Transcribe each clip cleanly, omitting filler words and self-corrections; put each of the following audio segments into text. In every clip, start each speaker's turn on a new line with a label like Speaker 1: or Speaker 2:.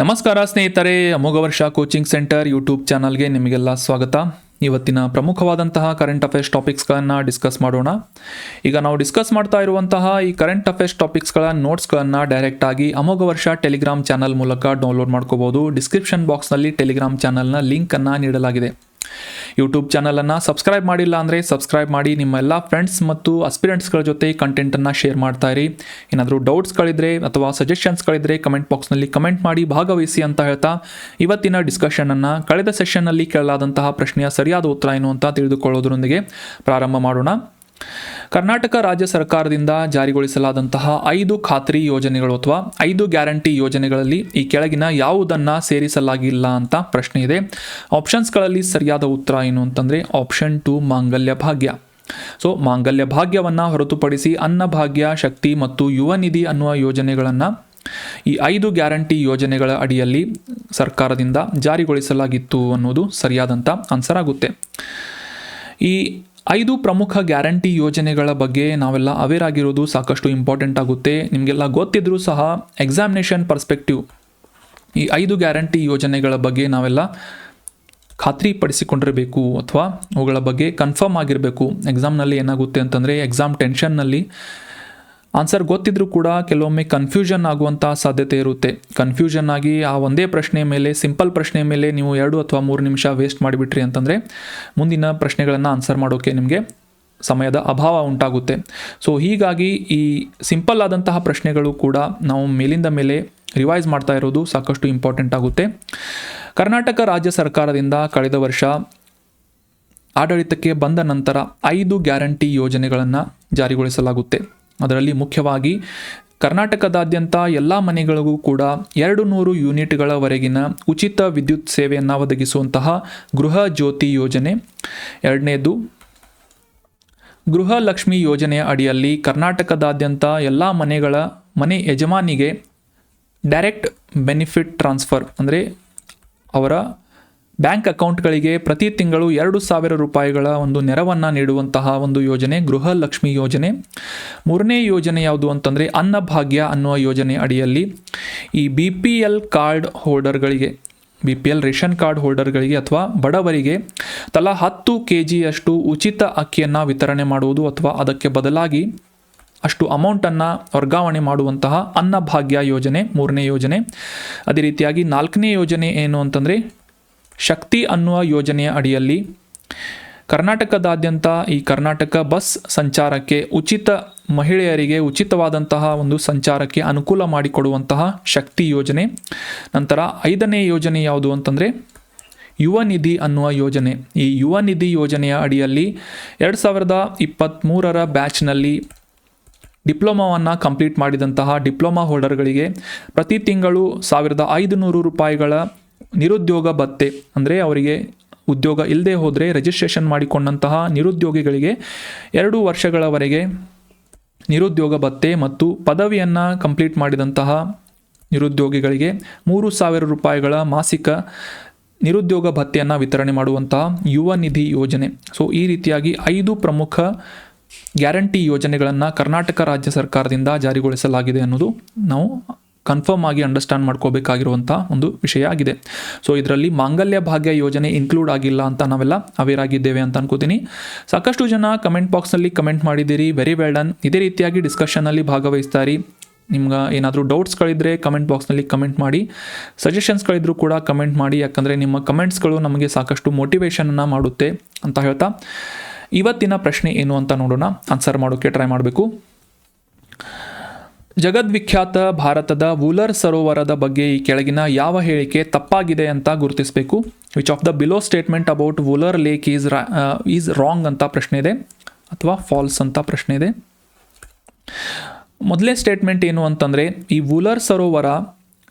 Speaker 1: ನಮಸ್ಕಾರ ಸ್ನೇಹಿತರೆ, ಅಮೋಘ ವರ್ಷ ಕೋಚಿಂಗ್ ಸೆಂಟರ್ ಯೂಟ್ಯೂಬ್ ಚಾನಲ್ಗೆ ನಿಮಗೆಲ್ಲ ಸ್ವಾಗತ. ಇವತ್ತಿನ ಪ್ರಮುಖವಾದಂತಹ ಕರೆಂಟ್ ಅಫೇರ್ಸ್ ಟಾಪಿಕ್ಸ್ಗಳನ್ನು ಡಿಸ್ಕಸ್ ಮಾಡೋಣ. ಈಗ ನಾವು ಡಿಸ್ಕಸ್ ಮಾಡ್ತಾ ಇರುವಂತಹ ಈ ಕರೆಂಟ್ ಅಫೇರ್ಸ್ ಟಾಪಿಕ್ಸ್ಗಳ ನೋಟ್ಸ್ಗಳನ್ನು ಡೈರೆಕ್ಟಾಗಿ ಅಮೋಘ ವರ್ಷ ಟೆಲಿಗ್ರಾಮ್ ಚಾನಲ್ ಮೂಲಕ ಡೌನ್ಲೋಡ್ ಮಾಡ್ಕೋಬೋದು. ಡಿಸ್ಕ್ರಿಪ್ಷನ್ ಬಾಕ್ಸ್ನಲ್ಲಿ ಟೆಲಿಗ್ರಾಮ್ ಚಾನಲ್ನ ಲಿಂಕನ್ನು ನೀಡಲಾಗಿದೆ. ಯೂಟ್ಯೂಬ್ ಚಾನಲನ್ನು ಸಬ್ಸ್ಕ್ರೈಬ್ ಮಾಡಿಲ್ಲ ಅಂದರೆ ಸಬ್ಸ್ಕ್ರೈಬ್ ಮಾಡಿ. ನಿಮ್ಮ ಎಲ್ಲ ಫ್ರೆಂಡ್ಸ್ ಮತ್ತು ಅಸ್ಪಿರೆಂಟ್ಸ್ಗಳ ಜೊತೆ ಕಂಟೆಂಟನ್ನು ಶೇರ್ ಮಾಡ್ತಾ ಇರಿ. ಏನಾದರೂ ಡೌಟ್ಸ್ಗಳಿದ್ರೆ ಅಥವಾ ಸಜೆಷನ್ಸ್ಗಳಿದ್ರೆ ಕಮೆಂಟ್ ಬಾಕ್ಸ್ನಲ್ಲಿ ಕಮೆಂಟ್ ಮಾಡಿ ಭಾಗವಹಿಸಿ ಅಂತ ಹೇಳ್ತಾ ಇವತ್ತಿನ ಡಿಸ್ಕಷನನ್ನು ಕಳೆದ ಸೆಷನ್ನಲ್ಲಿ ಕೇಳಲಾದಂತಹ ಪ್ರಶ್ನೆಯ ಸರಿಯಾದ ಉತ್ತರ ಏನು ಅಂತ ತಿಳಿದುಕೊಳ್ಳೋದ್ರೊಂದಿಗೆ ಪ್ರಾರಂಭ ಮಾಡೋಣ. ಕರ್ನಾಟಕ ರಾಜ್ಯ ಸರ್ಕಾರದಿಂದ ಜಾರಿಗೊಳಿಸಲಾದಂತಹ 5 ಖಾತ್ರಿ ಯೋಜನೆಗಳು ಅಥವಾ 5 ಗ್ಯಾರಂಟಿ ಯೋಜನೆಗಳಲ್ಲಿ ಈ ಕೆಳಗಿನ ಯಾವುದನ್ನು ಸೇರಿಸಲಾಗಿಲ್ಲ ಅಂತ ಪ್ರಶ್ನೆ ಇದೆ. ಆಪ್ಷನ್ಸ್ಗಳಲ್ಲಿ ಸರಿಯಾದ ಉತ್ತರ ಏನು ಅಂತಂದರೆ ಆಪ್ಷನ್ 2 ಮಾಂಗಲ್ಯ ಭಾಗ್ಯ. ಸೊ ಮಾಂಗಲ್ಯ ಭಾಗ್ಯವನ್ನು ಹೊರತುಪಡಿಸಿ ಅನ್ನಭಾಗ್ಯ, ಶಕ್ತಿ ಮತ್ತು ಯುವ ನಿಧಿ ಅನ್ನುವ ಯೋಜನೆಗಳನ್ನು ಈ 5 ಗ್ಯಾರಂಟಿ ಯೋಜನೆಗಳ ಅಡಿಯಲ್ಲಿ ಸರ್ಕಾರದಿಂದ ಜಾರಿಗೊಳಿಸಲಾಗಿತ್ತು ಅನ್ನೋದು ಸರಿಯಾದಂಥ ಆನ್ಸರ್ ಆಗುತ್ತೆ. ಈ 5 ಪ್ರಮುಖ ಗ್ಯಾರಂಟಿ ಯೋಜನೆಗಳ ಬಗ್ಗೆ ನಾವೆಲ್ಲ ಅವೇರ್ ಆಗಿರೋದು ಸಾಕಷ್ಟು ಇಂಪಾರ್ಟೆಂಟ್ ಆಗುತ್ತೆ. ನಿಮಗೆಲ್ಲ ಗೊತ್ತಿದ್ರೂ ಸಹ ಎಕ್ಸಾಮಿನೇಷನ್ ಪರ್ಸ್ಪೆಕ್ಟಿವ್ ಈ 5 ಗ್ಯಾರಂಟಿ ಯೋಜನೆಗಳ ಬಗ್ಗೆ ನಾವೆಲ್ಲ ಖಾತ್ರಿಪಡಿಸಿಕೊಂಡಿರಬೇಕು ಅಥವಾ ಅವುಗಳ ಬಗ್ಗೆ ಕನ್ಫರ್ಮ್ ಆಗಿರಬೇಕು. ಎಕ್ಸಾಮ್ನಲ್ಲಿ ಏನಾಗುತ್ತೆ ಅಂತಂದರೆ ಎಕ್ಸಾಮ್ ಟೆನ್ಷನ್ನಲ್ಲಿ ಆನ್ಸರ್ ಗೊತ್ತಿದ್ರೂ ಕೂಡ ಕೆಲವೊಮ್ಮೆ ಕನ್ಫ್ಯೂಷನ್ ಆಗುವಂಥ ಸಾಧ್ಯತೆ ಇರುತ್ತೆ. ಕನ್ಫ್ಯೂಷನ್ ಆಗಿ ಆ ಒಂದೇ ಪ್ರಶ್ನೆ ಮೇಲೆ, ಸಿಂಪಲ್ ಪ್ರಶ್ನೆ ಮೇಲೆ ನೀವು 2 ಅಥವಾ 3 ನಿಮಿಷ ವೇಸ್ಟ್ ಮಾಡಿಬಿಟ್ರಿ ಅಂತಂದರೆ ಮುಂದಿನ ಪ್ರಶ್ನೆಗಳನ್ನು ಆನ್ಸರ್ ಮಾಡೋಕ್ಕೆ ನಿಮಗೆ ಸಮಯದ ಅಭಾವ ಉಂಟಾಗುತ್ತೆ. ಸೊ ಹೀಗಾಗಿ ಈ ಸಿಂಪಲ್ ಆದಂತಹ ಪ್ರಶ್ನೆಗಳು ಕೂಡ ನಾವು ಮೇಲಿಂದ ಮೇಲೆ ರಿವೈಸ್ ಮಾಡ್ತಾ ಇರೋದು ಸಾಕಷ್ಟು ಇಂಪಾರ್ಟೆಂಟ್ ಆಗುತ್ತೆ. ಕರ್ನಾಟಕ ರಾಜ್ಯ ಸರ್ಕಾರದಿಂದ ಕಳೆದ ವರ್ಷ ಆಡಳಿತಕ್ಕೆ ಬಂದ ನಂತರ 5 ಗ್ಯಾರಂಟಿ ಯೋಜನೆಗಳನ್ನು ಜಾರಿಗೊಳಿಸಲಾಗುತ್ತೆ. ಅದರಲ್ಲಿ ಮುಖ್ಯವಾಗಿ ಕರ್ನಾಟಕದಾದ್ಯಂತ ಎಲ್ಲ ಮನೆಗಳಿಗೂ ಕೂಡ 200 ಯೂನಿಟ್ಗಳವರೆಗಿನ ಉಚಿತ ವಿದ್ಯುತ್ ಸೇವೆಯನ್ನು ಒದಗಿಸುವಂತಹ ಗೃಹ ಜ್ಯೋತಿ ಯೋಜನೆ. ಎರಡನೇದು ಗೃಹಲಕ್ಷ್ಮಿ ಯೋಜನೆಯ ಅಡಿಯಲ್ಲಿ ಕರ್ನಾಟಕದಾದ್ಯಂತ ಎಲ್ಲ ಮನೆ ಯಜಮಾನಿಗೆ ಡೈರೆಕ್ಟ್ ಬೆನಿಫಿಟ್ ಟ್ರಾನ್ಸ್ಫರ್ ಅಂದರೆ ಅವರ ಬ್ಯಾಂಕ್ ಅಕೌಂಟ್ಗಳಿಗೆ ಪ್ರತಿ ತಿಂಗಳು 2,000 ರೂಪಾಯಿಗಳ ಒಂದು ನೆರವನ್ನು ನೀಡುವಂತಹ ಒಂದು ಯೋಜನೆ ಗೃಹಲಕ್ಷ್ಮಿ ಯೋಜನೆ. ಮೂರನೇ ಯೋಜನೆ ಯಾವುದು ಅಂತಂದರೆ ಅನ್ನಭಾಗ್ಯ ಅನ್ನುವ ಯೋಜನೆ ಅಡಿಯಲ್ಲಿ ಈ BPL ಕಾರ್ಡ್ ಹೋಲ್ಡರ್ಗಳಿಗೆ, BPL ರೇಷನ್ ಕಾರ್ಡ್ ಹೋಲ್ಡರ್ಗಳಿಗೆ ಅಥವಾ ಬಡವರಿಗೆ ತಲಾ 10 kgಯಷ್ಟು ಉಚಿತ ಅಕ್ಕಿಯನ್ನು ವಿತರಣೆ ಮಾಡುವುದು ಅಥವಾ ಅದಕ್ಕೆ ಬದಲಾಗಿ ಅಷ್ಟು ಅಮೌಂಟನ್ನು ವರ್ಗಾವಣೆ ಮಾಡುವಂತಹ ಅನ್ನಭಾಗ್ಯ ಯೋಜನೆ ಮೂರನೇ ಯೋಜನೆ. ಅದೇ ರೀತಿಯಾಗಿ 4ನೇ ಯೋಜನೆ ಏನು ಅಂತಂದರೆ ಶಕ್ತಿ ಅನ್ನುವ ಯೋಜನೆಯ ಅಡಿಯಲ್ಲಿ ಕರ್ನಾಟಕದಾದ್ಯಂತ ಈ ಕರ್ನಾಟಕ ಬಸ್ ಸಂಚಾರಕ್ಕೆ ಮಹಿಳೆಯರಿಗೆ ಉಚಿತವಾದಂತಹ ಒಂದು ಸಂಚಾರಕ್ಕೆ ಅನುಕೂಲ ಮಾಡಿಕೊಡುವಂತಹ ಶಕ್ತಿ ಯೋಜನೆ. ನಂತರ 5ನೇ ಯೋಜನೆ ಯಾವುದು ಅಂತಂದರೆ ಯುವ ನಿಧಿ ಅನ್ನುವ ಯೋಜನೆ. ಈ ಯುವ ನಿಧಿ ಯೋಜನೆಯ ಅಡಿಯಲ್ಲಿ 2023ರ ಬ್ಯಾಚ್ನಲ್ಲಿ ಡಿಪ್ಲೊಮಾವನ್ನು ಕಂಪ್ಲೀಟ್ ಮಾಡಿದಂತಹ ಡಿಪ್ಲೊಮಾ ಹೋಲ್ಡರ್ಗಳಿಗೆ ಪ್ರತಿ ತಿಂಗಳು 1,500 ರೂಪಾಯಿಗಳ ನಿರುದ್ಯೋಗ ಭತ್ಯೆ, ಅಂದರೆ ಅವರಿಗೆ ಉದ್ಯೋಗ ಇಲ್ಲದೆ ಹೋದರೆ ರಿಜಿಸ್ಟ್ರೇಷನ್ ಮಾಡಿಕೊಂಡಂತಹ ನಿರುದ್ಯೋಗಿಗಳಿಗೆ 2 ವರ್ಷಗಳವರೆಗೆ ನಿರುದ್ಯೋಗ ಭತ್ಯೆ ಮತ್ತು ಪದವಿಯನ್ನು ಕಂಪ್ಲೀಟ್ ಮಾಡಿದಂತಹ ನಿರುದ್ಯೋಗಿಗಳಿಗೆ 3,000 ರೂಪಾಯಿಗಳ ಮಾಸಿಕ ನಿರುದ್ಯೋಗ ಭತ್ಯೆಯನ್ನು ವಿತರಣೆ ಮಾಡುವಂತಹ ಯುವ ನಿಧಿ ಯೋಜನೆ. ಸೊ ಈ ರೀತಿಯಾಗಿ 5 ಪ್ರಮುಖ ಗ್ಯಾರಂಟಿ ಯೋಜನೆಗಳನ್ನು ಕರ್ನಾಟಕ ರಾಜ್ಯ ಸರ್ಕಾರದಿಂದ ಜಾರಿಗೊಳಿಸಲಾಗಿದೆ ಅನ್ನೋದು ನಾವು ಕನ್ಫರ್ಮ್ ಆಗಿ ಅಂಡರ್ಸ್ಟ್ಯಾಂಡ್ ಮಾಡ್ಕೋಬೇಕಾಗಿರುವಂಥ ಒಂದು ವಿಷಯ ಆಗಿದೆ. ಸೊ ಇದರಲ್ಲಿ ಮಾಂಗಲ್ಯ ಭಾಗ್ಯ ಯೋಜನೆ ಇನ್ಕ್ಲೂಡ್ ಆಗಿಲ್ಲ ಅಂತ ನಾವೆಲ್ಲ ಅವೇರ್ ಆಗಿದ್ದೇವೆ ಅಂತ ಅನ್ಕೋತೀನಿ. ಸಾಕಷ್ಟು ಜನ ಕಮೆಂಟ್ ಬಾಕ್ಸ್ನಲ್ಲಿ ಕಮೆಂಟ್ ಮಾಡಿದ್ದೀರಿ, ವೆರಿ ವೆಲ್ ಡನ್. ಇದೇ ರೀತಿಯಾಗಿ ಡಿಸ್ಕಷನಲ್ಲಿ ಭಾಗವಹಿಸ್ತಾರಿ. ನಿಮ್ಗೆ ಏನಾದರೂ ಡೌಟ್ಸ್ಗಳಿದ್ದರೆ ಕಮೆಂಟ್ ಬಾಕ್ಸ್ನಲ್ಲಿ ಕಮೆಂಟ್ ಮಾಡಿ, ಸಜೆಷನ್ಸ್ಗಳಿದ್ರೂ ಕೂಡ ಕಮೆಂಟ್ ಮಾಡಿ. ಯಾಕಂದರೆ ನಿಮ್ಮ ಕಮೆಂಟ್ಸ್ಗಳು ನಮಗೆ ಸಾಕಷ್ಟು ಮೋಟಿವೇಶನನ್ನು ಮಾಡುತ್ತೆ ಅಂತ ಹೇಳ್ತಾ ಇವತ್ತಿನ ಪ್ರಶ್ನೆ ಏನು ಅಂತ ನೋಡೋಣ. ಆನ್ಸರ್ ಮಾಡೋಕ್ಕೆ ಟ್ರೈ ಮಾಡಬೇಕು. ಜಗದ್ವಿಖ್ಯಾತ ಭಾರತದ ವೂಲರ್ ಸರೋವರದ ಬಗ್ಗೆ ಈ ಕೆಳಗಿನ ಯಾವ ಹೇಳಿಕೆ ತಪ್ಪಾಗಿದೆ ಅಂತ ಗುರುತಿಸಬೇಕು. Which of the below statement about Wular lake is wrong ಅಂತ ಪ್ರಶ್ನೆ ಇದೆ ಅಥವಾ ಫಾಲ್ಸ್ ಅಂತ ಪ್ರಶ್ನೆ ಇದೆ. ಮೊದಲೇ ಸ್ಟೇಟ್ಮೆಂಟ್ ಏನು ಅಂತಂದರೆ ಈ ವೂಲರ್ ಸರೋವರ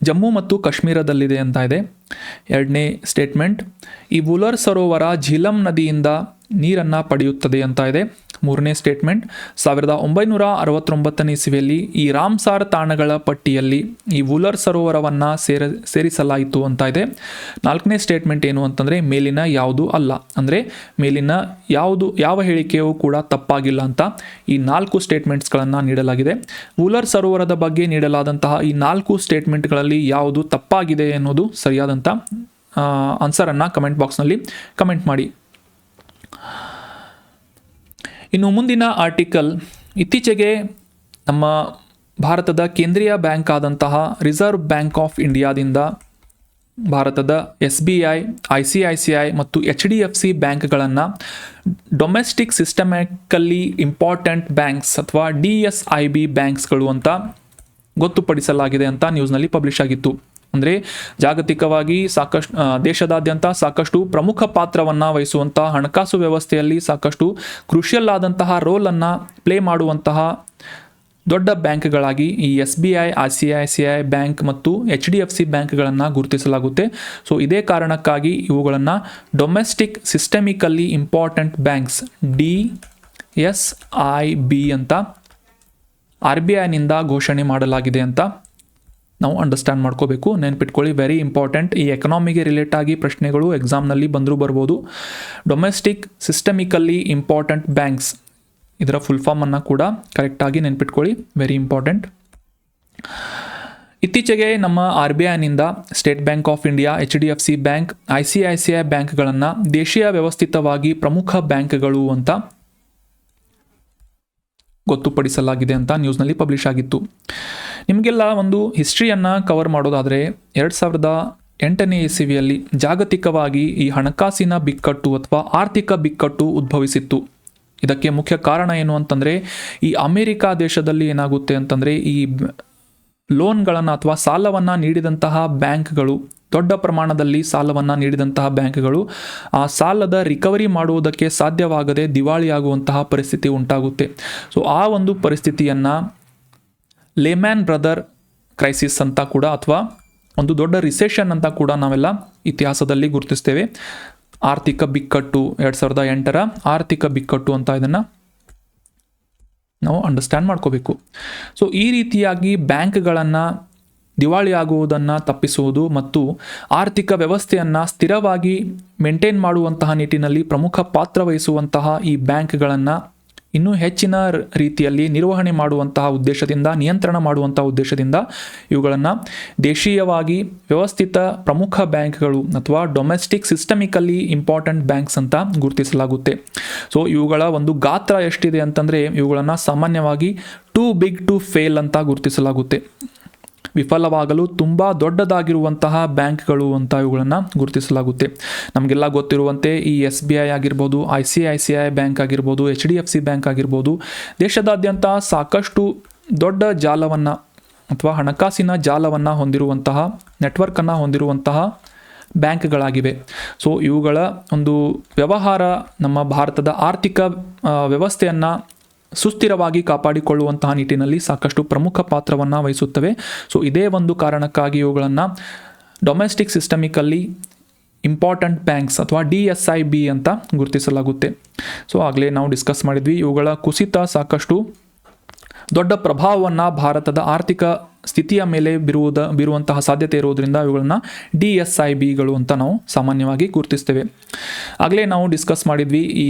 Speaker 1: ಜಮ್ಮು ಮತ್ತು ಕಾಶ್ಮೀರದಲ್ಲಿದೆ ಅಂತ ಇದೆ. ಎರಡನೇ ಸ್ಟೇಟ್ಮೆಂಟ್ ಈ ವೂಲರ್ ಸರೋವರ ಝೀಲಂ ನದಿಯಿಂದ ನೀರನ್ನು ಪಡೆಯುತ್ತದೆ ಅಂತ ಇದೆ. ಮೂರನೇ ಸ್ಟೇಟ್ಮೆಂಟ್, 1969 ಇಸವಿಯಲ್ಲಿ ಈ ರಾಮ್ಸಾರ್ ತಾಣಗಳ ಪಟ್ಟಿಯಲ್ಲಿ ಈ ವೂಲರ್ ಸರೋವರವನ್ನು ಸೇರಿಸಲಾಯಿತು ಅಂತ ಇದೆ. ನಾಲ್ಕನೇ ಸ್ಟೇಟ್ಮೆಂಟ್ ಏನು ಅಂತಂದರೆ ಮೇಲಿನ ಯಾವುದು ಅಲ್ಲ, ಅಂದರೆ ಮೇಲಿನ ಯಾವ ಹೇಳಿಕೆಯೂ ಕೂಡ ತಪ್ಪಾಗಿಲ್ಲ ಅಂತ ಈ 4 ಸ್ಟೇಟ್ಮೆಂಟ್ಸ್ಗಳನ್ನು ನೀಡಲಾಗಿದೆ. ವೂಲರ್ ಸರೋವರದ ಬಗ್ಗೆ ನೀಡಲಾದಂತಹ ಈ 4 ಸ್ಟೇಟ್ಮೆಂಟ್ಗಳಲ್ಲಿ ಯಾವುದು ತಪ್ಪಾಗಿದೆ ಅನ್ನೋದು ಸರಿಯಾದಂಥ ಆನ್ಸರನ್ನು ಕಮೆಂಟ್ ಬಾಕ್ಸ್ನಲ್ಲಿ ಕಮೆಂಟ್ ಮಾಡಿ. ಇನ್ನು ಮುಂದಿನ ಆರ್ಟಿಕಲ್, ಇತ್ತೀಚೆಗೆ ನಮ್ಮ ಭಾರತದ ಕೇಂದ್ರೀಯ ಬ್ಯಾಂಕ್ ಆದಂತಹ ರಿಸರ್ವ್ ಬ್ಯಾಂಕ್ ಆಫ್ ಇಂಡಿಯಾದಿಂದ ಭಾರತದ SBI, ICICI ಮತ್ತು HDFC ಬ್ಯಾಂಕ್ಗಳನ್ನು ಡೊಮೆಸ್ಟಿಕ್ ಸಿಸ್ಟಮ್ಯಾಟಿಕಲಿ ಇಂಪಾರ್ಟೆಂಟ್ ಬ್ಯಾಂಕ್ಸ್ ಅಥವಾ DSIB ಬ್ಯಾಂಕ್ಸ್ಗಳು ಅಂತ ಗೊತ್ತುಪಡಿಸಲಾಗಿದೆ ಅಂತ ನ್ಯೂಸ್ನಲ್ಲಿ ಪಬ್ಲಿಷ್ ಆಗಿತ್ತು. ಅಂದರೆ ಜಾಗತಿಕವಾಗಿ ದೇಶದಾದ್ಯಂತ ಸಾಕಷ್ಟು ಪ್ರಮುಖ ಪಾತ್ರವನ್ನು ವಹಿಸುವಂತಹ ಹಣಕಾಸು ವ್ಯವಸ್ಥೆಯಲ್ಲಿ ಸಾಕಷ್ಟು ಕ್ರೂಷಿಯಲ್ ಆದಂತಹ ರೋಲನ್ನು ಪ್ಲೇ ಮಾಡುವಂತಹ ದೊಡ್ಡ ಬ್ಯಾಂಕ್ಗಳಾಗಿ ಈ SBI, ICICI ಬ್ಯಾಂಕ್ ಮತ್ತು HDFC ಬ್ಯಾಂಕ್ಗಳನ್ನು ಗುರುತಿಸಲಾಗುತ್ತೆ. ಸೊ ಇದೇ ಕಾರಣಕ್ಕಾಗಿ ಇವುಗಳನ್ನು domestic systemically important banks DSIB ಅಂತ RBIನಿಂದ ಘೋಷಣೆ ಮಾಡಲಾಗಿದೆ ಅಂತ ನಾವು ಅಂಡರ್ಸ್ಟ್ಯಾಂಡ್ ಮಾಡ್ಕೋಬೇಕು. ನೆನ್ಪಿಟ್ಕೊಳ್ಳಿ, ವೆರಿ ಇಂಪಾರ್ಟೆಂಟ್. ಈ ಎಕನಾಮಿಗೆ ರಿಲೇಟ್ ಆಗಿ ಪ್ರಶ್ನೆಗಳು ಎಕ್ಸಾಮ್ನಲ್ಲಿ ಬರ್ಬೋದು. ಡೊಮೆಸ್ಟಿಕ್ ಸಿಸ್ಟಮಿಕಲಿ ಇಂಪಾರ್ಟೆಂಟ್ ಬ್ಯಾಂಕ್ಸ್, ಇದರ ಫುಲ್ ಫಾರ್ಮನ್ನು ಕೂಡ ಕರೆಕ್ಟಾಗಿ ನೆನ್ಪಿಟ್ಕೊಳ್ಳಿ, ವೆರಿ ಇಂಪಾರ್ಟೆಂಟ್. ಇತ್ತೀಚೆಗೆ ನಮ್ಮ RBIನಿಂದ State Bank of India, HDFC bank, ICICI ಬ್ಯಾಂಕ್ಗಳನ್ನು ದೇಶೀಯ ವ್ಯವಸ್ಥಿತವಾಗಿ ಪ್ರಮುಖ ಬ್ಯಾಂಕ್ಗಳು ಅಂತ ಗೊತ್ತುಪಡಿಸಲಾಗಿದೆ ಅಂತ ನ್ಯೂಸ್ನಲ್ಲಿ ಪಬ್ಲಿಷ್ ಆಗಿತ್ತು. ನಿಮಗೆಲ್ಲ ಒಂದು ಹಿಸ್ಟ್ರಿಯನ್ನು ಕವರ್ ಮಾಡೋದಾದರೆ 2008ನೇ ಇಸವಿಯಲ್ಲಿ ಜಾಗತಿಕವಾಗಿ ಈ ಹಣಕಾಸಿನ ಬಿಕ್ಕಟ್ಟು ಅಥವಾ ಆರ್ಥಿಕ ಬಿಕ್ಕಟ್ಟು ಉದ್ಭವಿಸಿತ್ತು. ಇದಕ್ಕೆ ಮುಖ್ಯ ಕಾರಣ ಏನು ಅಂತಂದರೆ ಈ ಅಮೇರಿಕಾ ದೇಶದಲ್ಲಿ ಏನಾಗುತ್ತೆ ಅಂತಂದರೆ ಈ ಲೋನ್ಗಳನ್ನು ಅಥವಾ ಸಾಲವನ್ನು ನೀಡಿದಂತಹ ಬ್ಯಾಂಕ್ಗಳು, ದೊಡ್ಡ ಪ್ರಮಾಣದಲ್ಲಿ ಸಾಲವನ್ನು ನೀಡಿದಂತಹ ಬ್ಯಾಂಕ್ಗಳು ಆ ಸಾಲದ ರಿಕವರಿ ಮಾಡುವುದಕ್ಕೆ ಸಾಧ್ಯವಾಗದೆ ದಿವಾಳಿಯಾಗುವಂತಹ ಪರಿಸ್ಥಿತಿ ಉಂಟಾಗುತ್ತೆ. ಸೊ ಆ ಒಂದು ಪರಿಸ್ಥಿತಿಯನ್ನು ಲೇಮ್ಯಾನ್ ಬ್ರದರ್ ಕ್ರೈಸಿಸ್ ಅಂತ ಕೂಡ ಅಥವಾ ಒಂದು ದೊಡ್ಡ ರಿಸೆಷನ್ ಅಂತ ಕೂಡ ನಾವೆಲ್ಲ ಇತಿಹಾಸದಲ್ಲಿ ಗುರುತಿಸ್ತೇವೆ. ಆರ್ಥಿಕ ಬಿಕ್ಕಟ್ಟು, 2008ರ ಆರ್ಥಿಕ ಬಿಕ್ಕಟ್ಟು ಅಂತ ಇದನ್ನು ನಾವು ಅಂಡರ್ಸ್ಟ್ಯಾಂಡ್ ಮಾಡ್ಕೋಬೇಕು. ಸೊ ಈ ರೀತಿಯಾಗಿ ಬ್ಯಾಂಕ್ಗಳನ್ನು ದಿವಾಳಿಯಾಗುವುದನ್ನು ತಪ್ಪಿಸುವುದು ಮತ್ತು ಆರ್ಥಿಕ ವ್ಯವಸ್ಥೆಯನ್ನು ಸ್ಥಿರವಾಗಿ ಮೇಂಟೈನ್ ಮಾಡುವಂತಹ ನಿಟ್ಟಿನಲ್ಲಿ ಪ್ರಮುಖ ಪಾತ್ರ ವಹಿಸುವಂತಹ ಈ ಬ್ಯಾಂಕ್ಗಳನ್ನು ಇನ್ನೂ ಹೆಚ್ಚಿನ ರೀತಿಯಲ್ಲಿ ನಿರ್ವಹಣೆ ಮಾಡುವಂತಹ ಉದ್ದೇಶದಿಂದ, ನಿಯಂತ್ರಣ ಮಾಡುವಂತಹ ಉದ್ದೇಶದಿಂದ ಇವುಗಳನ್ನು ದೇಶೀಯವಾಗಿ ವ್ಯವಸ್ಥಿತ ಪ್ರಮುಖ ಬ್ಯಾಂಕ್ಗಳು ಅಥವಾ ಡೊಮೆಸ್ಟಿಕ್ ಸಿಸ್ಟಮಿಕಲಿ ಇಂಪಾರ್ಟೆಂಟ್ ಬ್ಯಾಂಕ್ಸ್ ಅಂತ ಗುರುತಿಸಲಾಗುತ್ತೆ. ಸೊ ಇವುಗಳ ಒಂದು ಗಾತ್ರ ಎಷ್ಟಿದೆ ಅಂತಂದರೆ ಇವುಗಳನ್ನು ಸಾಮಾನ್ಯವಾಗಿ ಟೂ ಬಿಗ್ ಟು ಫೇಲ್ ಅಂತ ಗುರುತಿಸಲಾಗುತ್ತೆ. ವಿಫಲವಾಗಲು ತುಂಬ ದೊಡ್ಡದಾಗಿರುವಂತಹ ಬ್ಯಾಂಕ್ಗಳು ಅಂತ ಇವುಗಳನ್ನು ಗುರುತಿಸಲಾಗುತ್ತೆ. ನಮಗೆಲ್ಲ ಗೊತ್ತಿರುವಂತೆ ಈ SBI ಆಗಿರ್ಬೋದು, ICICI ಬ್ಯಾಂಕ್ ಆಗಿರ್ಬೋದು, HDFC ಬ್ಯಾಂಕ್ ಆಗಿರ್ಬೋದು, ದೇಶದಾದ್ಯಂತ ಸಾಕಷ್ಟು ದೊಡ್ಡ ಜಾಲವನ್ನು ಅಥವಾ ಹಣಕಾಸಿನ ಜಾಲವನ್ನು ಹೊಂದಿರುವಂತಹ, ನೆಟ್ವರ್ಕನ್ನು ಹೊಂದಿರುವಂತಹ ಬ್ಯಾಂಕ್ಗಳಾಗಿವೆ. ಸೊ ಇವುಗಳ ಒಂದು ವ್ಯವಹಾರ ನಮ್ಮ ಭಾರತದ ಆರ್ಥಿಕ ವ್ಯವಸ್ಥೆಯನ್ನು ಸುಸ್ಥಿರವಾಗಿ ಕಾಪಾಡಿಕೊಳ್ಳುವಂತಹ ನಿಟ್ಟಿನಲ್ಲಿ ಸಾಕಷ್ಟು ಪ್ರಮುಖ ಪಾತ್ರವನ್ನು ವಹಿಸುತ್ತವೆ. ಸೊ ಇದೇ ಒಂದು ಕಾರಣಕ್ಕಾಗಿ ಇವುಗಳನ್ನು ಡೊಮೆಸ್ಟಿಕ್ ಸಿಸ್ಟಮಿಕಲ್ಲಿ ಇಂಪಾರ್ಟೆಂಟ್ ಬ್ಯಾಂಕ್ಸ್ ಅಥವಾ DSIB ಅಂತ ಗುರುತಿಸಲಾಗುತ್ತೆ. ಸೊ ಆಗಲೇ ನಾವು ಡಿಸ್ಕಸ್ ಮಾಡಿದ್ವಿ, ಇವುಗಳ ಕುಸಿತ ಸಾಕಷ್ಟು ದೊಡ್ಡ ಪ್ರಭಾವವನ್ನು ಭಾರತದ ಆರ್ಥಿಕ ಸ್ಥಿತಿಯ ಮೇಲೆ ಬೀರುವಂತಹ ಸಾಧ್ಯತೆ ಇರುವುದರಿಂದ ಇವುಗಳನ್ನು DSIBಗಳು ಅಂತ ನಾವು ಸಾಮಾನ್ಯವಾಗಿ ಗುರುತಿಸ್ತೇವೆ. ಆಗಲೇ ನಾವು ಡಿಸ್ಕಸ್ ಮಾಡಿದ್ವಿ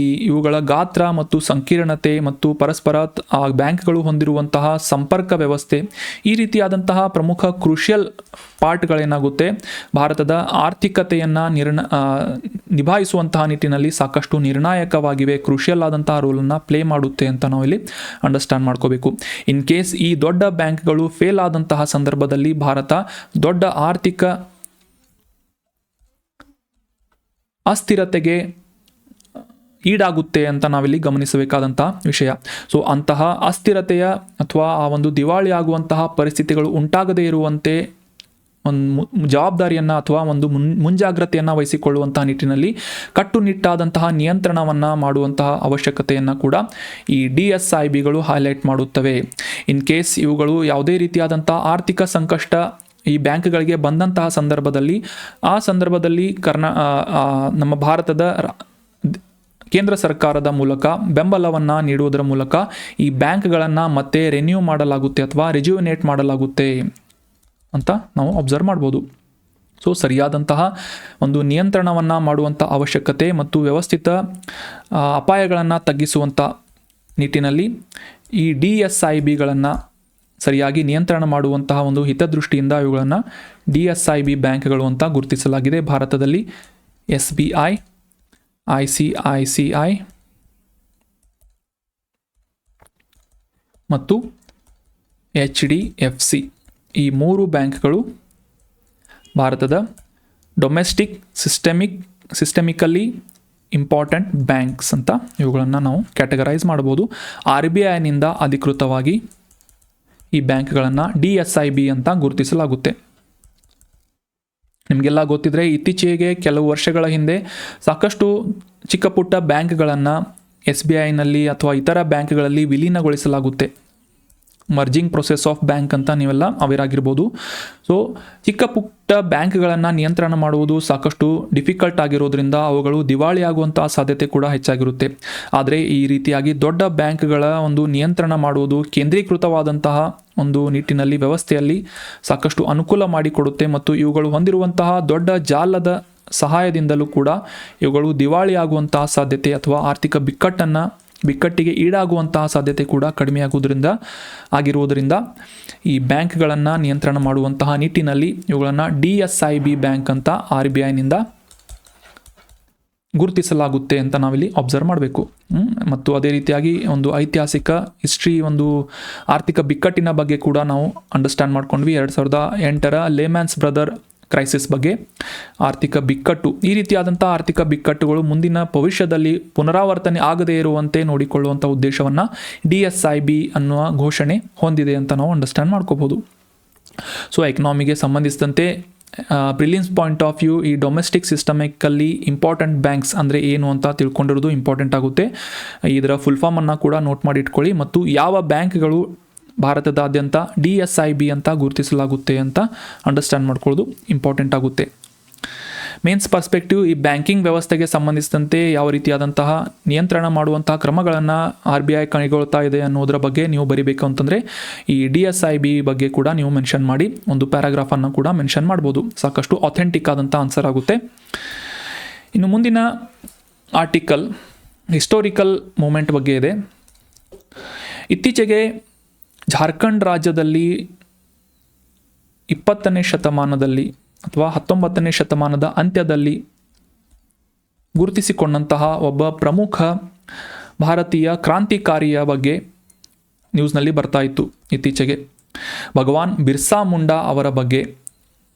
Speaker 1: ಇವುಗಳ ಗಾತ್ರ ಮತ್ತು ಸಂಕೀರ್ಣತೆ ಮತ್ತು ಪರಸ್ಪರ ಬ್ಯಾಂಕ್ಗಳು ಹೊಂದಿರುವಂತಹ ಸಂಪರ್ಕ ವ್ಯವಸ್ಥೆ, ಈ ರೀತಿಯಾದಂತಹ ಪ್ರಮುಖ ಕ್ರೂಷಿಯಲ್ ಪಾರ್ಟ್ಗಳೇನಾಗುತ್ತೆ ಭಾರತದ ಆರ್ಥಿಕತೆಯನ್ನು ನಿಭಾಯಿಸುವಂತಹ ನಿಟ್ಟಿನಲ್ಲಿ ಸಾಕಷ್ಟು ನಿರ್ಣಾಯಕವಾಗಿವೆ, ಕ್ರೂಷಿಯಲ್ ಆದಂತಹ ರೋಲನ್ನು ಪ್ಲೇ ಮಾಡುತ್ತೆ ಅಂತ ನಾವು ಇಲ್ಲಿ ಅಂಡರ್ಸ್ಟ್ಯಾಂಡ್ ಮಾಡ್ಕೋಬೇಕು. ಇನ್ ಕೇಸ್ ಈ ದೊಡ್ಡ ಬ್ಯಾಂಕ್ಗಳು ಫೇಲ್ ಆದಂತಹ ಸಂದರ್ಭದಲ್ಲಿ ಭಾರತ ದೊಡ್ಡ ಆರ್ಥಿಕ ಅಸ್ಥಿರತೆಗೆ ಈಡಾಗುತ್ತೆ ಅಂತ ನಾವಿಲ್ಲಿ ಗಮನಿಸಬೇಕಾದಂತಹ ವಿಷಯ. ಸೊ ಅಂತಹ ಅಸ್ಥಿರತೆಯ ಅಥವಾ ಆ ಒಂದು ದಿವಾಳಿ ಆಗುವಂತಹ ಪರಿಸ್ಥಿತಿಗಳು ಉಂಟಾಗದೇ ಇರುವಂತೆ ಒಂದು ಜವಾಬ್ದಾರಿಯನ್ನು ಅಥವಾ ಒಂದು ಮುಂಜಾಗ್ರತೆಯನ್ನು ವಹಿಸಿಕೊಳ್ಳುವಂತಹ ನಿಟ್ಟಿನಲ್ಲಿ ಕಟ್ಟುನಿಟ್ಟಾದಂತಹ ನಿಯಂತ್ರಣವನ್ನು ಮಾಡುವಂತಹ ಅವಶ್ಯಕತೆಯನ್ನು ಕೂಡ ಈ DSIBಗಳು ಹೈಲೈಟ್ ಮಾಡುತ್ತವೆ. ಇನ್ ಕೇಸ್ ಇವುಗಳು ಯಾವುದೇ ರೀತಿಯಾದಂಥ ಆರ್ಥಿಕ ಸಂಕಷ್ಟ ಈ ಬ್ಯಾಂಕ್ಗಳಿಗೆ ಬಂದಂತಹ ಸಂದರ್ಭದಲ್ಲಿ ನಮ್ಮ ಭಾರತದ ಕೇಂದ್ರ ಸರ್ಕಾರದ ಮೂಲಕ ಬೆಂಬಲವನ್ನು ನೀಡುವುದರ ಮೂಲಕ ಈ ಬ್ಯಾಂಕ್ಗಳನ್ನು ಮತ್ತೆ ರೆನ್ಯೂ ಮಾಡಲಾಗುತ್ತೆ ಅಥವಾ ರಿಜ್ಯುವಿನೇಟ್ ಮಾಡಲಾಗುತ್ತೆ ಅಂತ ನಾವು ಅಬ್ಸರ್ವ್ ಮಾಡ್ಬೋದು. ಸೊ ಸರಿಯಾದಂತಹ ಒಂದು ನಿಯಂತ್ರಣವನ್ನು ಮಾಡುವಂಥ ಅವಶ್ಯಕತೆ ಮತ್ತು ವ್ಯವಸ್ಥಿತ ಅಪಾಯಗಳನ್ನು ತಗ್ಗಿಸುವಂಥ ನಿಟ್ಟಿನಲ್ಲಿ ಈ DSIBಗಳನ್ನು ಸರಿಯಾಗಿ ನಿಯಂತ್ರಣ ಮಾಡುವಂತಹ ಒಂದು ಹಿತದೃಷ್ಟಿಯಿಂದ ಇವುಗಳನ್ನು DSIB ಬ್ಯಾಂಕ್ಗಳು ಅಂತ ಗುರುತಿಸಲಾಗಿದೆ. ಭಾರತದಲ್ಲಿ SBI, ICICI ಮತ್ತು HDFC ಈ 3 ಬ್ಯಾಂಕ್ಗಳು ಭಾರತದ ಡೊಮೆಸ್ಟಿಕ್ ಸಿಸ್ಟಮಿಕಲಿ ಇಂಪಾರ್ಟೆಂಟ್ ಬ್ಯಾಂಕ್ಸ್ ಅಂತ ಇವುಗಳನ್ನು ನಾವು ಕ್ಯಾಟಗರೈಸ್ ಮಾಡ್ಬೋದು. RBIನಿಂದ ಅಧಿಕೃತವಾಗಿ ಈ ಬ್ಯಾಂಕ್ಗಳನ್ನು DSIB ಅಂತ ಗುರುತಿಸಲಾಗುತ್ತೆ. ನಿಮಗೆಲ್ಲ ಗೊತ್ತಿದ್ರೆ ಇತ್ತೀಚೆಗೆ ಕೆಲವು ವರ್ಷಗಳ ಹಿಂದೆ ಸಾಕಷ್ಟು ಚಿಕ್ಕ ಪುಟ್ಟ ಬ್ಯಾಂಕ್ಗಳನ್ನು SBIನಲ್ಲಿ ಅಥವಾ ಇತರ ಬ್ಯಾಂಕ್ಗಳಲ್ಲಿ ವಿಲೀನಗೊಳಿಸಲಾಗುತ್ತೆ. ಮರ್ಜಿಂಗ್ ಪ್ರೊಸೆಸ್ ಆಫ್ ಬ್ಯಾಂಕ್ ಅಂತ ನೀವೆಲ್ಲ ಅವೇರಾಗಿರ್ಬೋದು. ಸೊ ಚಿಕ್ಕ ಪುಟ್ಟ ಬ್ಯಾಂಕ್ಗಳನ್ನು ನಿಯಂತ್ರಣ ಮಾಡುವುದು ಸಾಕಷ್ಟು ಡಿಫಿಕಲ್ಟ್ ಆಗಿರೋದ್ರಿಂದ ಅವುಗಳು ದಿವಾಳಿ ಆಗುವಂಥ ಸಾಧ್ಯತೆ ಕೂಡ ಹೆಚ್ಚಾಗಿರುತ್ತೆ. ಆದರೆ ಈ ರೀತಿಯಾಗಿ ದೊಡ್ಡ ಬ್ಯಾಂಕ್ಗಳ ಒಂದು ನಿಯಂತ್ರಣ ಮಾಡುವುದು ಕೇಂದ್ರೀಕೃತವಾದಂತಹ ಒಂದು ನಿಟ್ಟಿನಲ್ಲಿ ವ್ಯವಸ್ಥೆಯಲ್ಲಿ ಸಾಕಷ್ಟು ಅನುಕೂಲ ಮಾಡಿಕೊಡುತ್ತೆ ಮತ್ತು ಇವುಗಳು ಹೊಂದಿರುವಂತಹ ದೊಡ್ಡ ಜಾಲದ ಸಹಾಯದಿಂದಲೂ ಕೂಡ ಇವುಗಳು ದಿವಾಳಿ ಆಗುವಂತಹ ಸಾಧ್ಯತೆ ಅಥವಾ ಆರ್ಥಿಕ ಬಿಕ್ಕಟ್ಟಿಗೆ ಈಡಾಗುವಂತಹ ಸಾಧ್ಯತೆ ಕೂಡ ಕಡಿಮೆಯಾಗುವುದರಿಂದ ಈ ಬ್ಯಾಂಕ್ಗಳನ್ನು ನಿಯಂತ್ರಣ ಮಾಡುವಂತಹ ನಿಟ್ಟಿನಲ್ಲಿ ಇವುಗಳನ್ನು DSIB ಬ್ಯಾಂಕ್ ಅಂತ RBIನಿಂದ ಗುರುತಿಸಲಾಗುತ್ತೆ ಅಂತ ನಾವಿಲ್ಲಿ ಅಬ್ಸರ್ವ್ ಮಾಡಬೇಕು. ಮತ್ತು ಅದೇ ರೀತಿಯಾಗಿ ಒಂದು ಐತಿಹಾಸಿಕ ಹಿಸ್ಟ್ರಿ, ಒಂದು ಆರ್ಥಿಕ ಬಿಕ್ಕಟ್ಟಿನ ಬಗ್ಗೆ ಕೂಡ ನಾವು ಅಂಡರ್ಸ್ಟ್ಯಾಂಡ್ ಮಾಡ್ಕೊಂಡ್ವಿ. 2008ರ ಲೇಮ್ಯಾನ್ಸ್ ಬ್ರದರ್ ಕ್ರೈಸಿಸ್ ಬಗ್ಗೆ, ಆರ್ಥಿಕ ಬಿಕ್ಕಟ್ಟು, ಈ ರೀತಿಯಾದಂಥ ಆರ್ಥಿಕ ಬಿಕ್ಕಟ್ಟುಗಳು ಮುಂದಿನ ಭವಿಷ್ಯದಲ್ಲಿ ಪುನರಾವರ್ತನೆ ಆಗದೇ ಇರುವಂತೆ ನೋಡಿಕೊಳ್ಳುವಂಥ ಉದ್ದೇಶವನ್ನು DSIB ಅನ್ನುವ ಘೋಷಣೆ ಹೊಂದಿದೆ ಅಂತ ನಾವು ಅಂಡರ್ಸ್ಟ್ಯಾಂಡ್ ಮಾಡ್ಕೋಬೋದು. ಸೊ ಎಕನಾಮಿಗೆ ಸಂಬಂಧಿಸಿದಂತೆ ಪ್ರಿಲಿಮ್ಸ್ ಪಾಯಿಂಟ್ ಆಫ್ ವ್ಯೂ ಈ ಡೊಮೆಸ್ಟಿಕ್ ಸಿಸ್ಟಮಿಕಲ್ಲಿ ಇಂಪಾರ್ಟೆಂಟ್ ಬ್ಯಾಂಕ್ಸ್ ಅಂದರೆ ಏನು ಅಂತ ತಿಳ್ಕೊಂಡಿರೋದು ಇಂಪಾರ್ಟೆಂಟ್ ಆಗುತ್ತೆ. ಇದರ ಫುಲ್ ಫಾರ್ಮನ್ನು ಕೂಡ ನೋಟ್ ಮಾಡಿ ಇಟ್ಕೊಳ್ಳಿ ಮತ್ತು ಯಾವ ಬ್ಯಾಂಕ್ಗಳು ಭಾರತದಾದ್ಯಂತ DSIB ಅಂತ ಗುರುತಿಸಲಾಗುತ್ತೆ ಅಂತ ಅಂಡರ್ಸ್ಟ್ಯಾಂಡ್ ಮಾಡ್ಕೊಳ್ಳೋದು ಇಂಪಾರ್ಟೆಂಟ್ ಆಗುತ್ತೆ. ಮೇನ್ಸ್ ಪರ್ಸ್ಪೆಕ್ಟಿವ್, ಈ ಬ್ಯಾಂಕಿಂಗ್ ವ್ಯವಸ್ಥೆಗೆ ಸಂಬಂಧಿಸಿದಂತೆ ಯಾವ ರೀತಿಯಾದಂತಹ ನಿಯಂತ್ರಣ ಮಾಡುವಂತಹ ಕ್ರಮಗಳನ್ನು RBI ಕೈಗೊಳ್ತಾ ಇದೆ ಅನ್ನೋದರ ಬಗ್ಗೆ ನೀವು ಬರಿಬೇಕು ಅಂತಂದರೆ ಈ DSIB ಬಗ್ಗೆ ಕೂಡ ನೀವು ಮೆನ್ಷನ್ ಮಾಡಿ ಒಂದು ಪ್ಯಾರಾಗ್ರಾಫನ್ನು ಕೂಡ ಮೆನ್ಷನ್ ಮಾಡ್ಬೋದು. ಸಾಕಷ್ಟು ಅಥೆಂಟಿಕ್ ಆದಂಥ ಆನ್ಸರ್ ಆಗುತ್ತೆ. ಇನ್ನು ಮುಂದಿನ ಆರ್ಟಿಕಲ್ ಹಿಸ್ಟೋರಿಕಲ್ ಮೂಮೆಂಟ್ ಬಗ್ಗೆ ಇದೆ. ಇತ್ತೀಚೆಗೆ ಜಾರ್ಖಂಡ್ ರಾಜ್ಯದಲ್ಲಿ 20ನೇ ಶತಮಾನದಲ್ಲಿ ಅಥವಾ 19ನೇ ಶತಮಾನದ ಅಂತ್ಯದಲ್ಲಿ ಗುರುತಿಸಿಕೊಂಡಂತಹ ಒಬ್ಬ ಪ್ರಮುಖ ಭಾರತೀಯ ಕ್ರಾಂತಿಕಾರಿಯ ಬಗ್ಗೆ ನ್ಯೂಸ್ನಲ್ಲಿ ಬರ್ತಾ ಇತ್ತು. ಇತ್ತೀಚೆಗೆ ಭಗವಾನ್ ಬಿರ್ಸಾ ಮುಂಡಾ ಅವರ ಬಗ್ಗೆ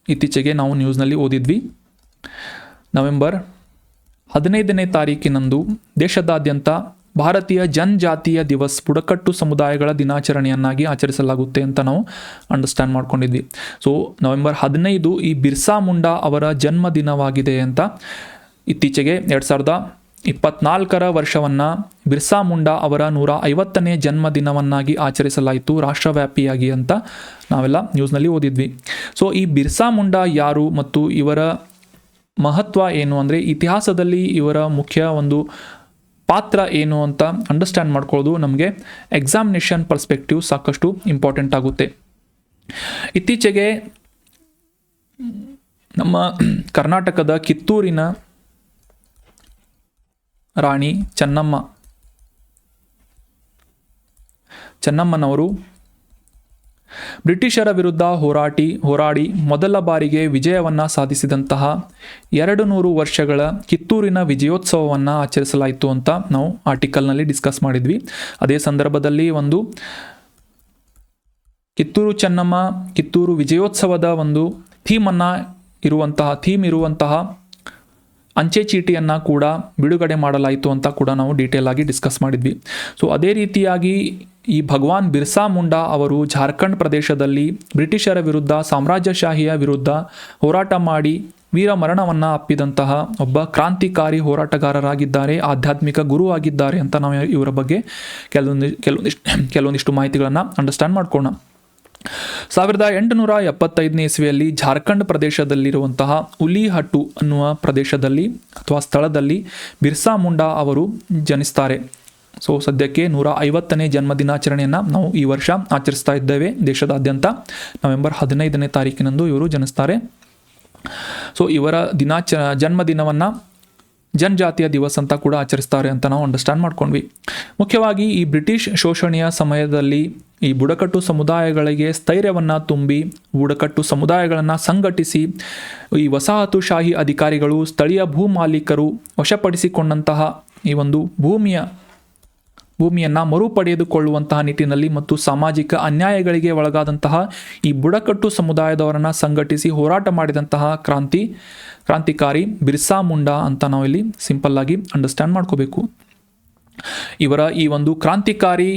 Speaker 1: ಇತ್ತೀಚೆಗೆ ನಾವು ನ್ಯೂಸ್ನಲ್ಲಿ ಓದಿದ್ವಿ. ನವೆಂಬರ್ 15ನೇ ತಾರೀಕಿನಂದು ದೇಶದಾದ್ಯಂತ ಭಾರತೀಯ ಜನಜಾತೀಯ ದಿವಸ್, ಬುಡಕಟ್ಟು ಸಮುದಾಯಗಳ ದಿನಾಚರಣೆಯನ್ನಾಗಿ ಆಚರಿಸಲಾಗುತ್ತೆ ಅಂತ ನಾವು ಅಂಡರ್ಸ್ಟ್ಯಾಂಡ್ ಮಾಡ್ಕೊಂಡಿದ್ವಿ. ಸೊ ನವೆಂಬರ್ 15 ಈ ಬಿರ್ಸಾ ಮುಂಡಾ ಅವರ ಜನ್ಮದಿನವಾಗಿದೆ ಅಂತ ಇತ್ತೀಚೆಗೆ 2024ರ ವರ್ಷವನ್ನು ಬಿರ್ಸಾ ಮುಂಡಾ ಅವರ 150ನೇ ಜನ್ಮದಿನವನ್ನಾಗಿ ಆಚರಿಸಲಾಯಿತು ರಾಷ್ಟ್ರವ್ಯಾಪಿಯಾಗಿ ಅಂತ ನಾವೆಲ್ಲ ನ್ಯೂಸ್ನಲ್ಲಿ ಓದಿದ್ವಿ. ಸೊ ಈ ಬಿರ್ಸಾ ಮುಂಡಾ ಯಾರು ಮತ್ತು ಇವರ ಮಹತ್ವ ಏನು, ಅಂದರೆ ಇತಿಹಾಸದಲ್ಲಿ ಇವರ ಮುಖ್ಯ ಒಂದು ಪಾತ್ರ ಏನು ಅಂತ ಅಂಡರ್ಸ್ಟ್ಯಾಂಡ್ ಮಾಡ್ಕೊಳ್ಳೋದು ನಮಗೆ ಎಕ್ಸಾಮಿನೇಷನ್ ಪರ್ಸ್ಪೆಕ್ಟಿವ್ ಸಾಕಷ್ಟು ಇಂಪಾರ್ಟೆಂಟ್ ಆಗುತ್ತೆ. ಇತ್ತೀಚೆಗೆ ನಮ್ಮ ಕರ್ನಾಟಕದ ಕಿತ್ತೂರಿನ ರಾಣಿ ಚೆನ್ನಮ್ಮನವರು ಬ್ರಿಟಿಷರ ವಿರುದ್ಧ ಹೋರಾಡಿ ಮೊದಲ ಬಾರಿಗೆ ವಿಜಯವನ್ನು ಸಾಧಿಸಿದಂತಹ 200 ವರ್ಷಗಳ ಕಿತ್ತೂರಿನ ವಿಜಯೋತ್ಸವವನ್ನು ಆಚರಿಸಲಾಯಿತು ಅಂತ ನಾವು ಆರ್ಟಿಕಲ್ನಲ್ಲಿ ಡಿಸ್ಕಸ್ ಮಾಡಿದ್ವಿ. ಅದೇ ಸಂದರ್ಭದಲ್ಲಿ ಒಂದು ಕಿತ್ತೂರು ವಿಜಯೋತ್ಸವದ ಒಂದು ಥೀಮ್ ಇರುವಂತಹ ಅಂಚೆ ಚೀಟಿಯನ್ನು ಕೂಡ ಬಿಡುಗಡೆ ಮಾಡಲಾಯಿತು ಅಂತ ಕೂಡ ನಾವು ಡೀಟೇಲ್ ಆಗಿ ಡಿಸ್ಕಸ್ ಮಾಡಿದ್ವಿ. ಸೊ ಅದೇ ರೀತಿಯಾಗಿ ಈ ಭಗವಾನ್ ಬಿರ್ಸಾ ಮುಂಡಾ ಅವರು ಜಾರ್ಖಂಡ್ ಪ್ರದೇಶದಲ್ಲಿ ಬ್ರಿಟಿಷರ ವಿರುದ್ಧ, ಸಾಮ್ರಾಜ್ಯಶಾಹಿಯ ವಿರುದ್ಧ ಹೋರಾಟ ಮಾಡಿ ವೀರ ಮರಣವನ್ನು ಅಪ್ಪಿದಂತಹ ಒಬ್ಬ ಕ್ರಾಂತಿಕಾರಿ ಹೋರಾಟಗಾರರಾಗಿದ್ದಾರೆ, ಆಧ್ಯಾತ್ಮಿಕ ಗುರು ಆಗಿದ್ದಾರೆ ಅಂತ ನಾವು ಇವರ ಬಗ್ಗೆ ಕೆಲವೊಂದಿಷ್ಟು ಮಾಹಿತಿಗಳನ್ನು ಅಂಡರ್ಸ್ಟ್ಯಾಂಡ್ ಮಾಡ್ಕೊಳ್ಳೋಣ. 1875 ಇಸ್ವಿಯಲ್ಲಿ ಜಾರ್ಖಂಡ್ ಪ್ರದೇಶದಲ್ಲಿರುವಂತಹ ಉಲಿಹಟ್ಟು ಅನ್ನುವ ಪ್ರದೇಶದಲ್ಲಿ ಅಥವಾ ಸ್ಥಳದಲ್ಲಿ ಬಿರ್ಸಾ ಮುಂಡಾ ಅವರು ಜನಿಸ್ತಾರೆ. ಸೊ ಸದ್ಯಕ್ಕೆ 150ನೇ ಜನ್ಮದಿನಾಚರಣೆಯನ್ನು ನಾವು ಈ ವರ್ಷ ಆಚರಿಸ್ತಾ ಇದ್ದೇವೆ ದೇಶದಾದ್ಯಂತ. ನವೆಂಬರ್ 15ನೇ ತಾರೀಕಿನಂದು ಇವರು ಜನಿಸ್ತಾರೆ. ಸೊ ಇವರ ಜನ್ಮದಿನವನ್ನು ಜನಜಾತಿಯ ದಿವಸ ಅಂತ ಕೂಡ ಆಚರಿಸ್ತಾರೆ ಅಂತ ನಾವು ಅಂಡರ್ಸ್ಟ್ಯಾಂಡ್ ಮಾಡ್ಕೊಂಡ್ವಿ. ಮುಖ್ಯವಾಗಿ ಈ ಬ್ರಿಟಿಷ್ ಶೋಷಣೆಯ ಸಮಯದಲ್ಲಿ ಈ ಬುಡಕಟ್ಟು ಸಮುದಾಯಗಳಿಗೆ ಸ್ಥೈರ್ಯವನ್ನು ತುಂಬಿ ಬುಡಕಟ್ಟು ಸಮುದಾಯಗಳನ್ನು ಸಂಘಟಿಸಿ ಈ ವಸಾಹತುಶಾಹಿ ಅಧಿಕಾರಿಗಳು ಸ್ಥಳೀಯ ಭೂ ಮಾಲೀಕರು ವಶಪಡಿಸಿಕೊಂಡಂತಹ ಈ ಒಂದು ಭೂಮಿಯನ್ನು ಮರುಪಡೆದುಕೊಳ್ಳುವಂತಹ ನಿಟ್ಟಿನಲ್ಲಿ ಮತ್ತು ಸಾಮಾಜಿಕ ಅನ್ಯಾಯಗಳಿಗೆ ಒಳಗಾದಂತಹ ಈ ಬುಡಕಟ್ಟು ಸಮುದಾಯದವರನ್ನು ಸಂಘಟಿಸಿ ಹೋರಾಟ ಮಾಡಿದಂತಹ ಕ್ರಾಂತಿಕಾರಿ ಬಿರ್ಸಾ ಮುಂಡಾ ಅಂತ ನಾವಿಲ್ಲಿ ಸಿಂಪಲ್ ಆಗಿ ಅಂಡರ್ಸ್ಟ್ಯಾಂಡ್ ಮಾಡ್ಕೋಬೇಕು. ಇವರ ಈ ಒಂದು ಕ್ರಾಂತಿಕಾರಿ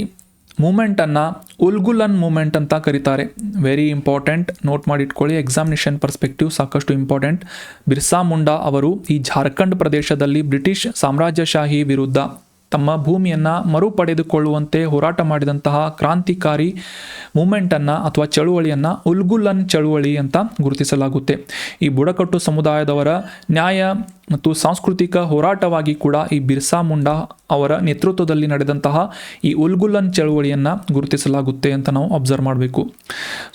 Speaker 1: ಮೂಮೆಂಟನ್ನು ಉಲ್ಗುಲನ್ ಮೂಮೆಂಟ್ ಅಂತ ಕರೀತಾರೆ. ವೆರಿ ಇಂಪಾರ್ಟೆಂಟ್, ನೋಟ್ ಮಾಡಿಟ್ಕೊಳ್ಳಿ. ಎಕ್ಸಾಮಿನೇಷನ್ ಪರ್ಸ್ಪೆಕ್ಟಿವ್ ಸಾಕಷ್ಟು ಇಂಪಾರ್ಟೆಂಟ್. ಬಿರ್ಸಾ ಮುಂಡಾ ಅವರು ಈ ಜಾರ್ಖಂಡ್ ಪ್ರದೇಶದಲ್ಲಿ ಬ್ರಿಟಿಷ್ ಸಾಮ್ರಾಜ್ಯಶಾಹಿ ವಿರುದ್ಧ ತಮ್ಮ ಭೂಮಿಯನ್ನು ಮರುಪಡೆದುಕೊಳ್ಳುವಂತೆ ಹೋರಾಟ ಮಾಡಿದಂತಹ ಕ್ರಾಂತಿಕಾರಿ ಮೂಮೆಂಟನ್ನು ಅಥವಾ ಚಳುವಳಿಯನ್ನು ಉಲ್ಗುಲನ್ ಚಳುವಳಿ ಅಂತ ಗುರುತಿಸಲಾಗುತ್ತೆ. ಈ ಬುಡಕಟ್ಟು ಸಮುದಾಯದವರ ನ್ಯಾಯ ಮತ್ತು ಸಾಂಸ್ಕೃತಿಕ ಹೋರಾಟವಾಗಿ ಕೂಡ ಈ ಬಿರ್ಸಾ ಮುಂಡಾ ಅವರ ನೇತೃತ್ವದಲ್ಲಿ ನಡೆದಂತಹ ಈ ಉಲ್ಗುಲನ್ ಚಳುವಳಿಯನ್ನು ಗುರುತಿಸಲಾಗುತ್ತೆ ಅಂತ ನಾವು ಅಬ್ಸರ್ವ್ ಮಾಡಬೇಕು.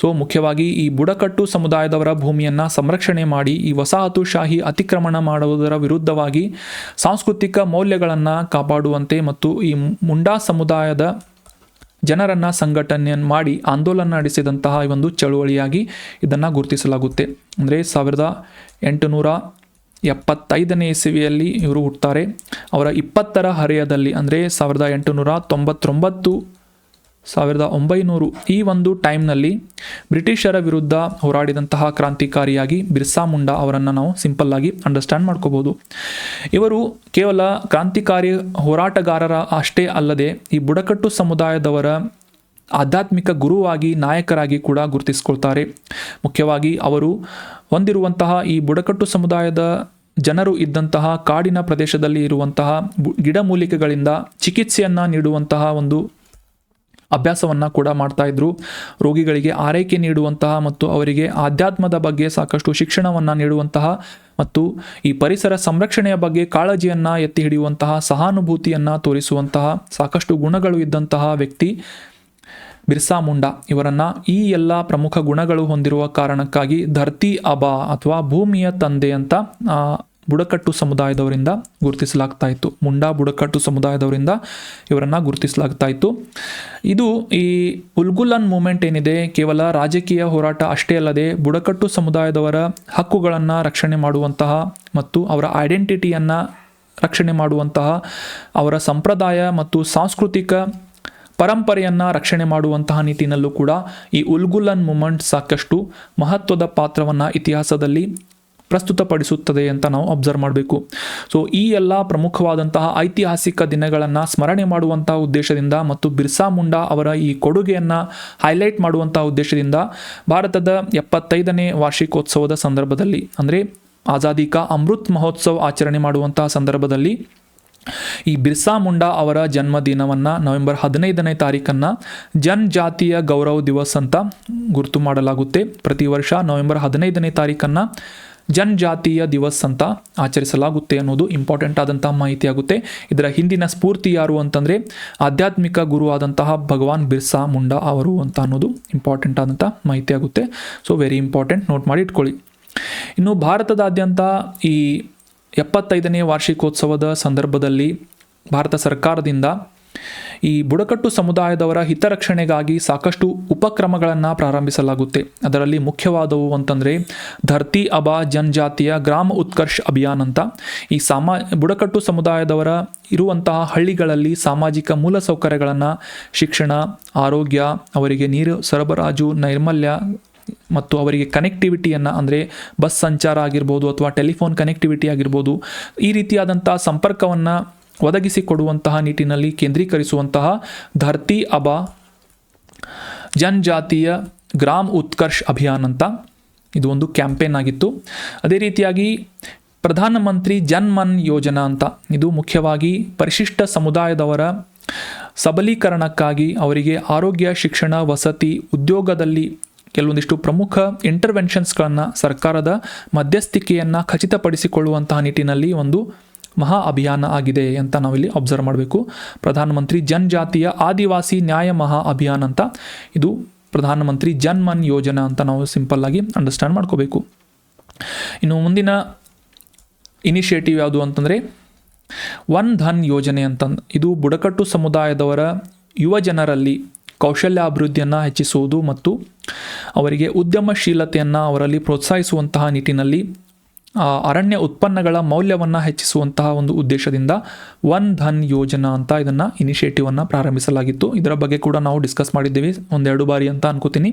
Speaker 1: ಸೊ ಮುಖ್ಯವಾಗಿ ಈ ಬುಡಕಟ್ಟು ಸಮುದಾಯದವರ ಭೂಮಿಯನ್ನು ಸಂರಕ್ಷಣೆ ಮಾಡಿ ಈ ವಸಾಹತುಶಾಹಿ ಅತಿಕ್ರಮಣ ಮಾಡುವುದರ ವಿರುದ್ಧವಾಗಿ ಸಾಂಸ್ಕೃತಿಕ ಮೌಲ್ಯಗಳನ್ನು ಕಾಪಾಡುವಂತೆ ಮತ್ತು ಈ ಮುಂಡಾ ಸಮುದಾಯದ ಜನರನ್ನು ಸಂಘಟನೆಯನ್ನು ಮಾಡಿ ಆಂದೋಲನ ನಡೆಸಿದಂತಹ ಒಂದು ಚಳುವಳಿಯಾಗಿ ಇದನ್ನು ಗುರುತಿಸಲಾಗುತ್ತೆ. ಅಂದರೆ 1875ನೇ ಇಸವಿಯಲ್ಲಿ ಇವರು ಹುಟ್ಟುತ್ತಾರೆ. ಅವರ 20ರ ಹರೆಯದಲ್ಲಿ ಅಂದರೆ 1899 1900 ಈ ಒಂದು ಟೈಮ್ನಲ್ಲಿ ಬ್ರಿಟಿಷರ ವಿರುದ್ಧ ಹೋರಾಡಿದಂತಹ ಕ್ರಾಂತಿಕಾರಿಯಾಗಿ ಬಿರ್ಸಾ ಮುಂಡಾ ಅವರನ್ನು ನಾವು ಸಿಂಪಲ್ ಆಗಿ ಅಂಡರ್ಸ್ಟ್ಯಾಂಡ್ ಮಾಡ್ಕೋಬೋದು. ಇವರು ಕೇವಲ ಕ್ರಾಂತಿಕಾರಿ ಹೋರಾಟಗಾರರ ಅಷ್ಟೇ ಅಲ್ಲದೆ ಈ ಬುಡಕಟ್ಟು ಸಮುದಾಯದವರ ಆಧ್ಯಾತ್ಮಿಕ ಗುರುವಾಗಿ ನಾಯಕರಾಗಿ ಕೂಡ ಗುರುತಿಸ್ಕೊಳ್ತಾರೆ. ಮುಖ್ಯವಾಗಿ ಅವರು ಹೊಂದಿರುವಂತಹ ಈ ಬುಡಕಟ್ಟು ಸಮುದಾಯದ ಜನರು ಇದ್ದಂತಹ ಕಾಡಿನ ಪ್ರದೇಶದಲ್ಲಿ ಇರುವಂತಹ ಗಿಡಮೂಲಿಕೆಗಳಿಂದ ಚಿಕಿತ್ಸೆಯನ್ನು ನೀಡುವಂತಹ ಒಂದು ಅಭ್ಯಾಸವನ್ನು ಕೂಡ ಮಾಡ್ತಾ ಇದ್ರು. ರೋಗಿಗಳಿಗೆ ಆರೈಕೆ ನೀಡುವಂತಹ ಮತ್ತು ಅವರಿಗೆ ಆಧ್ಯಾತ್ಮದ ಬಗ್ಗೆ ಸಾಕಷ್ಟು ಶಿಕ್ಷಣವನ್ನು ನೀಡುವಂತಹ ಮತ್ತು ಈ ಪರಿಸರ ಸಂರಕ್ಷಣೆಯ ಬಗ್ಗೆ ಕಾಳಜಿಯನ್ನು ಎತ್ತಿ ಹಿಡಿಯುವಂತಹ ಸಹಾನುಭೂತಿಯನ್ನು ತೋರಿಸುವಂತಹ ಸಾಕಷ್ಟು ಗುಣಗಳು ಇದ್ದಂತಹ ವ್ಯಕ್ತಿ ಬಿರ್ಸಾ ಮುಂಡಾ. ಇವರನ್ನು ಈ ಎಲ್ಲ ಪ್ರಮುಖ ಗುಣಗಳು ಹೊಂದಿರುವ ಕಾರಣಕ್ಕಾಗಿ ಧರ್ತಿ ಅಬಾ ಅಥವಾ ಭೂಮಿಯ ತಂದೆ ಅಂತ ಬುಡಕಟ್ಟು ಸಮುದಾಯದವರಿಂದ ಗುರುತಿಸಲಾಗ್ತಾ ಇತ್ತು. ಮುಂಡಾ ಬುಡಕಟ್ಟು ಸಮುದಾಯದವರಿಂದ ಇವರನ್ನು ಗುರುತಿಸಲಾಗ್ತಾ ಇತ್ತು. ಇದು ಈ ಉಲ್ಗುಲನ್ ಮೂಮೆಂಟ್ ಏನಿದೆ ಕೇವಲ ರಾಜಕೀಯ ಹೋರಾಟ ಅಷ್ಟೇ ಅಲ್ಲದೆ ಬುಡಕಟ್ಟು ಸಮುದಾಯದವರ ಹಕ್ಕುಗಳನ್ನು ರಕ್ಷಣೆ ಮಾಡುವಂತಹ ಮತ್ತು ಅವರ ಐಡೆಂಟಿಟಿಯನ್ನು ರಕ್ಷಣೆ ಮಾಡುವಂತಹ ಅವರ ಸಂಪ್ರದಾಯ ಮತ್ತು ಸಾಂಸ್ಕೃತಿಕ ಪರಂಪರೆಯನ್ನು ರಕ್ಷಣೆ ಮಾಡುವಂತಹ ನಿಟ್ಟಿನಲ್ಲೂ ಕೂಡ ಈ ಉಲ್ಗುಲನ್ ಮೂಮೆಂಟ್ ಸಾಕಷ್ಟು ಮಹತ್ವದ ಪಾತ್ರವನ್ನು ಇತಿಹಾಸದಲ್ಲಿ ಪ್ರಸ್ತುತಪಡಿಸುತ್ತದೆ ಅಂತ ನಾವು ಅಬ್ಸರ್ವ್ ಮಾಡಬೇಕು. ಸೊ ಈ ಎಲ್ಲ ಪ್ರಮುಖವಾದಂತಹ ಐತಿಹಾಸಿಕ ದಿನಗಳನ್ನು ಸ್ಮರಣೆ ಮಾಡುವಂತಹ ಉದ್ದೇಶದಿಂದ ಮತ್ತು ಬಿರ್ಸಾ ಮುಂಡಾ ಅವರ ಈ ಕೊಡುಗೆಯನ್ನು ಹೈಲೈಟ್ ಮಾಡುವಂತಹ ಉದ್ದೇಶದಿಂದ ಭಾರತದ 75ನೇ ವಾರ್ಷಿಕೋತ್ಸವದ ಸಂದರ್ಭದಲ್ಲಿ ಅಂದರೆ ಆಜಾದಿ ಕಾ ಅಮೃತ್ ಮಹೋತ್ಸವ ಆಚರಣೆ ಮಾಡುವಂತಹ ಸಂದರ್ಭದಲ್ಲಿ ಈ ಬಿರ್ಸಾ ಮುಂಡಾ ಅವರ ಜನ್ಮದಿನವನ್ನು ನವೆಂಬರ್ 15ನೇ ತಾರೀಕನ್ನು ಜನಜಾತಿಯ ಗೌರವ ದಿವಸ್ ಅಂತ ಗುರುತು ಮಾಡಲಾಗುತ್ತೆ. ಪ್ರತಿ ವರ್ಷ ನವೆಂಬರ್ 15ನೇ ತಾರೀಕನ್ನು ಜನಜಾತಿಯ ದಿವಸ್ ಅಂತ ಆಚರಿಸಲಾಗುತ್ತೆ ಅನ್ನೋದು ಇಂಪಾರ್ಟೆಂಟ್ ಆದಂತಹ ಮಾಹಿತಿ ಆಗುತ್ತೆ. ಇದರ ಹಿಂದಿನ ಸ್ಫೂರ್ತಿ ಯಾರು ಅಂತಂದರೆ ಆಧ್ಯಾತ್ಮಿಕ ಗುರು ಆದಂತಹ ಭಗವಾನ್ ಬಿರ್ಸಾ ಮುಂಡಾ ಅವರು ಅಂತ ಅನ್ನೋದು ಇಂಪಾರ್ಟೆಂಟ್ ಆದಂಥ ಮಾಹಿತಿ ಆಗುತ್ತೆ. ಸೊ ವೆರಿ ಇಂಪಾರ್ಟೆಂಟ್, ನೋಟ್ ಮಾಡಿ ಇಟ್ಕೊಳ್ಳಿ. ಇನ್ನು ಭಾರತದಾದ್ಯಂತ ಈ 75ನೇ ವಾರ್ಷಿಕೋತ್ಸವದ ಸಂದರ್ಭದಲ್ಲಿ ಭಾರತ ಸರ್ಕಾರದಿಂದ ಈ ಬುಡಕಟ್ಟು ಸಮುದಾಯದವರ ಹಿತರಕ್ಷಣೆಗಾಗಿ ಸಾಕಷ್ಟು ಉಪಕ್ರಮಗಳನ್ನು ಪ್ರಾರಂಭಿಸಲಾಗುತ್ತೆ. ಅದರಲ್ಲಿ ಮುಖ್ಯವಾದವು ಅಂತಂದರೆ ಧರ್ತಿ ಅಬಾ ಜನಜಾತಿಯ ಗ್ರಾಮ ಉತ್ಕರ್ಷ್ ಅಭಿಯಾನ್ ಅಂತ. ಈ ಬುಡಕಟ್ಟು ಸಮುದಾಯದವರ ಇರುವಂತಹ ಹಳ್ಳಿಗಳಲ್ಲಿ ಸಾಮಾಜಿಕ ಮೂಲಸೌಕರ್ಯಗಳನ್ನು, ಶಿಕ್ಷಣ, ಆರೋಗ್ಯ, ಅವರಿಗೆ ನೀರು ಸರಬರಾಜು, ನೈರ್ಮಲ್ಯ ಮತ್ತು ಅವರಿಗೆ ಕನೆಕ್ಟಿವಿಟಿಯನ್ನು ಅಂದರೆ ಬಸ್ ಸಂಚಾರ ಆಗಿರ್ಬೋದು ಅಥವಾ ಟೆಲಿಫೋನ್ ಕನೆಕ್ಟಿವಿಟಿ ಆಗಿರ್ಬೋದು, ಈ ರೀತಿಯಾದಂಥ ಸಂಪರ್ಕವನ್ನು ಒದಗಿಸಿಕೊಡುವಂತಹ ನಿಟ್ಟಿನಲ್ಲಿ ಕೇಂದ್ರೀಕರಿಸುವಂತಹ ಧರ್ತಿ ಅಬಾ ಜನಜಾತಿಯ ಗ್ರಾಮ್ ಉತ್ಕರ್ಷ್ ಅಭಿಯಾನ್ ಅಂತ ಇದು ಒಂದು ಕ್ಯಾಂಪೇನ್ ಆಗಿತ್ತು. ಅದೇ ರೀತಿಯಾಗಿ ಪ್ರಧಾನಮಂತ್ರಿ ಜನ್ ಮನ್ ಯೋಜನಾ ಅಂತ, ಇದು ಮುಖ್ಯವಾಗಿ ಪರಿಶಿಷ್ಟ ಸಮುದಾಯದವರ ಸಬಲೀಕರಣಕ್ಕಾಗಿ ಅವರಿಗೆ ಆರೋಗ್ಯ, ಶಿಕ್ಷಣ, ವಸತಿ, ಉದ್ಯೋಗದಲ್ಲಿ ಕೆಲವೊಂದಿಷ್ಟು ಪ್ರಮುಖ ಇಂಟರ್ವೆನ್ಷನ್ಸ್ಗಳನ್ನು ಸರ್ಕಾರದ ಮಧ್ಯಸ್ಥಿಕೆಯನ್ನು ಖಚಿತಪಡಿಸಿಕೊಳ್ಳುವಂತಹ ನಿಟ್ಟಿನಲ್ಲಿ ಒಂದು ಮಹಾ ಅಭಿಯಾನ ಆಗಿದೆ ಅಂತ ನಾವಿಲ್ಲಿ ಅಬ್ಸರ್ವ್ ಮಾಡಬೇಕು. ಪ್ರಧಾನಮಂತ್ರಿ ಜನಜಾತಿಯ ಆದಿವಾಸಿ ನ್ಯಾಯ ಮಹಾ ಅಭಿಯಾನ ಅಂತ, ಇದು ಪ್ರಧಾನಮಂತ್ರಿ ಜನ್ ಮನ್ ಯೋಜನಾ ಅಂತ ನಾವು ಸಿಂಪಲ್ ಆಗಿ ಅಂಡರ್ಸ್ಟ್ಯಾಂಡ್ ಮಾಡ್ಕೋಬೇಕು. ಇನ್ನು ಮುಂದಿನ ಇನಿಷಿಯೇಟಿವ್ ಯಾವುದು ಅಂತಂದರೆ ವನ್ ಧನ್ ಯೋಜನೆ ಅಂತಂದು, ಇದು ಬುಡಕಟ್ಟು ಸಮುದಾಯದವರ ಯುವ ಜನರಲ್ಲಿ ಕೌಶಲ್ಯಾಭಿವೃದ್ಧಿಯನ್ನು ಹೆಚ್ಚಿಸುವುದು ಮತ್ತು ಅವರಿಗೆ ಉದ್ಯಮಶೀಲತೆಯನ್ನು ಅವರಲ್ಲಿ ಪ್ರೋತ್ಸಾಹಿಸುವಂತಹ ನಿಟ್ಟಿನಲ್ಲಿ ಅರಣ್ಯ ಉತ್ಪನ್ನಗಳ ಮೌಲ್ಯವನ್ನು ಹೆಚ್ಚಿಸುವಂತಹ ಒಂದು ಉದ್ದೇಶದಿಂದ ವನ್ ಧನ್ ಯೋಜನಾ ಅಂತ ಇದನ್ನು ಇನಿಷಿಯೇಟಿವನ್ನು ಪ್ರಾರಂಭಿಸಲಾಗಿತ್ತು. ಇದರ ಬಗ್ಗೆ ಕೂಡ ನಾವು ಡಿಸ್ಕಸ್ ಮಾಡಿದ್ದೇವೆ 1-2 ಬಾರಿ ಅಂತ ಅನ್ಕೋತೀನಿ.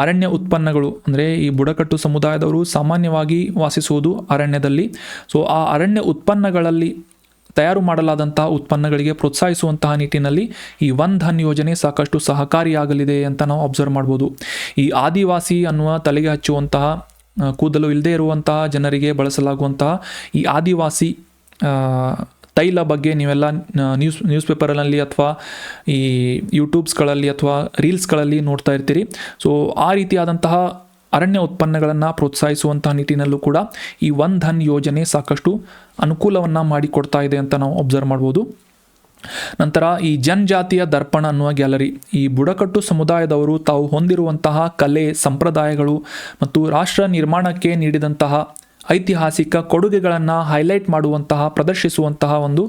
Speaker 1: ಅರಣ್ಯ ಉತ್ಪನ್ನಗಳು ಅಂದರೆ ಈ ಬುಡಕಟ್ಟು ಸಮುದಾಯದವರು ಸಾಮಾನ್ಯವಾಗಿ ವಾಸಿಸುವುದು ಅರಣ್ಯದಲ್ಲಿ. ಸೊ ಆ ಅರಣ್ಯ ಉತ್ಪನ್ನಗಳಲ್ಲಿ ತಯಾರು ಮಾಡಲಾದಂತಹ ಉತ್ಪನ್ನಗಳಿಗೆ ಪ್ರೋತ್ಸಾಹಿಸುವಂತಹ ನಿಟ್ಟಿನಲ್ಲಿ ಈ ವನ್ ಧನ್ ಯೋಜನೆ ಸಾಕಷ್ಟು ಸಹಕಾರಿಯಾಗಲಿದೆ ಅಂತ ನಾವು ಅಬ್ಸರ್ವ್ ಮಾಡ್ಬೋದು. ಈ ಆದಿವಾಸಿ ಅನ್ನುವ ತಲೆಗೆ ಹಚ್ಚುವಂತಹ ಕೂದಲು ಇಲ್ಲದೆ ಇರುವಂತಹ ಜನರಿಗೆ ಬಳಸಲಾಗುವಂತಹ ಈ ಆದಿವಾಸಿ ತೈಲ ಬಗ್ಗೆ ನೀವೆಲ್ಲ ನ್ಯೂಸ್ ಪೇಪರ್ನಲ್ಲಿ ಅಥವಾ ಈ ಯೂಟ್ಯೂಬ್ಸ್ಗಳಲ್ಲಿ ಅಥವಾ ರೀಲ್ಸ್ಗಳಲ್ಲಿ ನೋಡ್ತಾ ಇರ್ತೀರಿ. ಸೊ ಆ ರೀತಿಯಾದಂತಹ ಅರಣ್ಯ ಉತ್ಪನ್ನಗಳನ್ನು ಪ್ರೋತ್ಸಾಹಿಸುವಂತಹ ನಿಟ್ಟಿನಲ್ಲೂ ಕೂಡ ಈ ವನ್ ಧನ್ ಯೋಜನೆ ಸಾಕಷ್ಟು ಅನುಕೂಲವನ್ನು ಮಾಡಿಕೊಡ್ತಾ ಇದೆ ಅಂತ ನಾವು ಅಬ್ಸರ್ವ್ ಮಾಡ್ಬೋದು. ನಂತರ ಈ ಜನಜಾತಿಯ ದರ್ಪಣ ಅನ್ನುವ ಗ್ಯಾಲರಿ, ಈ ಬುಡಕಟ್ಟು ಸಮುದಾಯದವರು ತಾವು ಹೊಂದಿರುವಂತಹ ಕಲೆ, ಸಂಪ್ರದಾಯಗಳು ಮತ್ತು ರಾಷ್ಟ್ರ ನಿರ್ಮಾಣಕ್ಕೆ ನೀಡಿದಂತಹ ಐತಿಹಾಸಿಕ ಕೊಡುಗೆಗಳನ್ನು ಹೈಲೈಟ್ ಮಾಡುವಂತಹ, ಪ್ರದರ್ಶಿಸುವಂತಹ ಒಂದು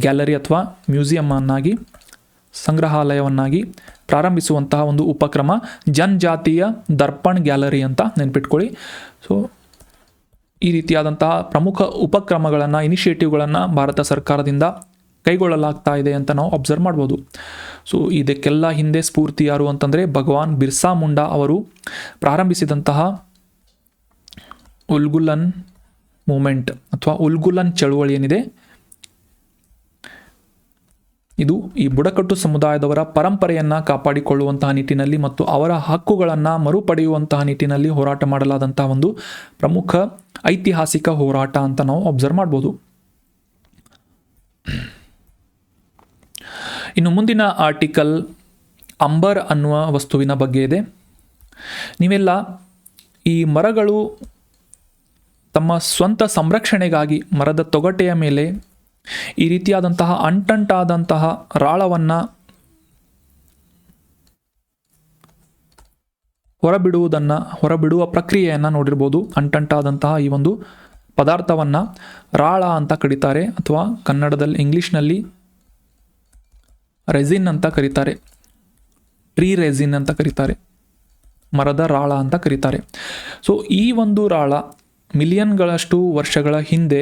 Speaker 1: ಗ್ಯಾಲರಿ ಅಥವಾ ಮ್ಯೂಸಿಯಂ ಅನ್ನಾಗಿ, ಸಂಗ್ರಹಾಲಯವನ್ನಾಗಿ ಪ್ರಾರಂಭಿಸುವಂತಹ ಒಂದು ಉಪಕ್ರಮ ಜನಜಾತಿಯ ದರ್ಪಣ್ ಗ್ಯಾಲರಿ ಅಂತ ನೆನ್ಪಿಟ್ಕೊಳ್ಳಿ. ಸೊ ಈ ರೀತಿಯಾದಂತಹ ಪ್ರಮುಖ ಉಪಕ್ರಮಗಳನ್ನು, ಇನಿಷಿಯೇಟಿವ್ಗಳನ್ನು ಭಾರತ ಸರ್ಕಾರದಿಂದ ಕೈಗೊಳ್ಳಲಾಗ್ತಾ ಇದೆ ಅಂತ ನಾವು ಅಬ್ಸರ್ವ್ ಮಾಡ್ಬೋದು. ಸೊ ಇದಕ್ಕೆಲ್ಲ ಹಿಂದೆ ಸ್ಫೂರ್ತಿ ಯಾರು ಅಂತಂದರೆ ಭಗವಾನ್ ಬಿರ್ಸಾ ಮುಂಡಾ ಅವರು ಪ್ರಾರಂಭಿಸಿದಂತಹ ಉಲ್ಗುಲನ್ ಮೂಮೆಂಟ್ ಅಥವಾ ಉಲ್ಗುಲನ್ ಚಳುವಳಿ ಏನಿದೆ, ಇದು ಈ ಬುಡಕಟ್ಟು ಸಮುದಾಯದವರ ಪರಂಪರೆಯನ್ನು ಕಾಪಾಡಿಕೊಳ್ಳುವಂತಹ ನಿಟ್ಟಿನಲ್ಲಿ ಮತ್ತು ಅವರ ಹಕ್ಕುಗಳನ್ನು ಮರುಪಡೆಯುವಂತಹ ನಿಟ್ಟಿನಲ್ಲಿ ಹೋರಾಟ ಮಾಡಲಾದಂತಹ ಒಂದು ಪ್ರಮುಖ ಐತಿಹಾಸಿಕ ಹೋರಾಟ ಅಂತ ನಾವು ಅಬ್ಸರ್ವ್ ಮಾಡ್ಬೋದು. ಇನ್ನು ಮುಂದಿನ ಆರ್ಟಿಕಲ್ ಅಂಬರ್ ಅನ್ನುವ ವಸ್ತುವಿನ ಬಗ್ಗೆ ಇದೆ. ನೀವೆಲ್ಲ ಈ ಮರಗಳು ತಮ್ಮ ಸ್ವಂತ ಸಂರಕ್ಷಣೆಗಾಗಿ ಮರದ ತೊಗಟೆಯ ಮೇಲೆ ಈ ರೀತಿಯಾದಂತಹ ಅಂಟಂಟಾದಂತಹ ರಾಳವನ್ನು ಹೊರಬಿಡುವ ಪ್ರಕ್ರಿಯೆಯನ್ನು ನೋಡಿರ್ಬೋದು. ಅಂಟಂಟಾದಂತಹ ಈ ಒಂದು ಪದಾರ್ಥವನ್ನು ರಾಳ ಅಂತ ಕರೀತಾರೆ, ಅಥವಾ ಕನ್ನಡದಲ್ಲಿ ಇಂಗ್ಲೀಷ್ನಲ್ಲಿ ರೆಸಿನ್ ಅಂತ ಕರೀತಾರೆ, ಟ್ರೀ ರೆಸಿನ್ ಅಂತ ಕರೀತಾರೆ, ಮರದ ರಾಳ ಅಂತ ಕರೀತಾರೆ. ಸೊ ಈ ಒಂದು ರಾಳ ಮಿಲಿಯನ್ಗಳಷ್ಟು ವರ್ಷಗಳ ಹಿಂದೆ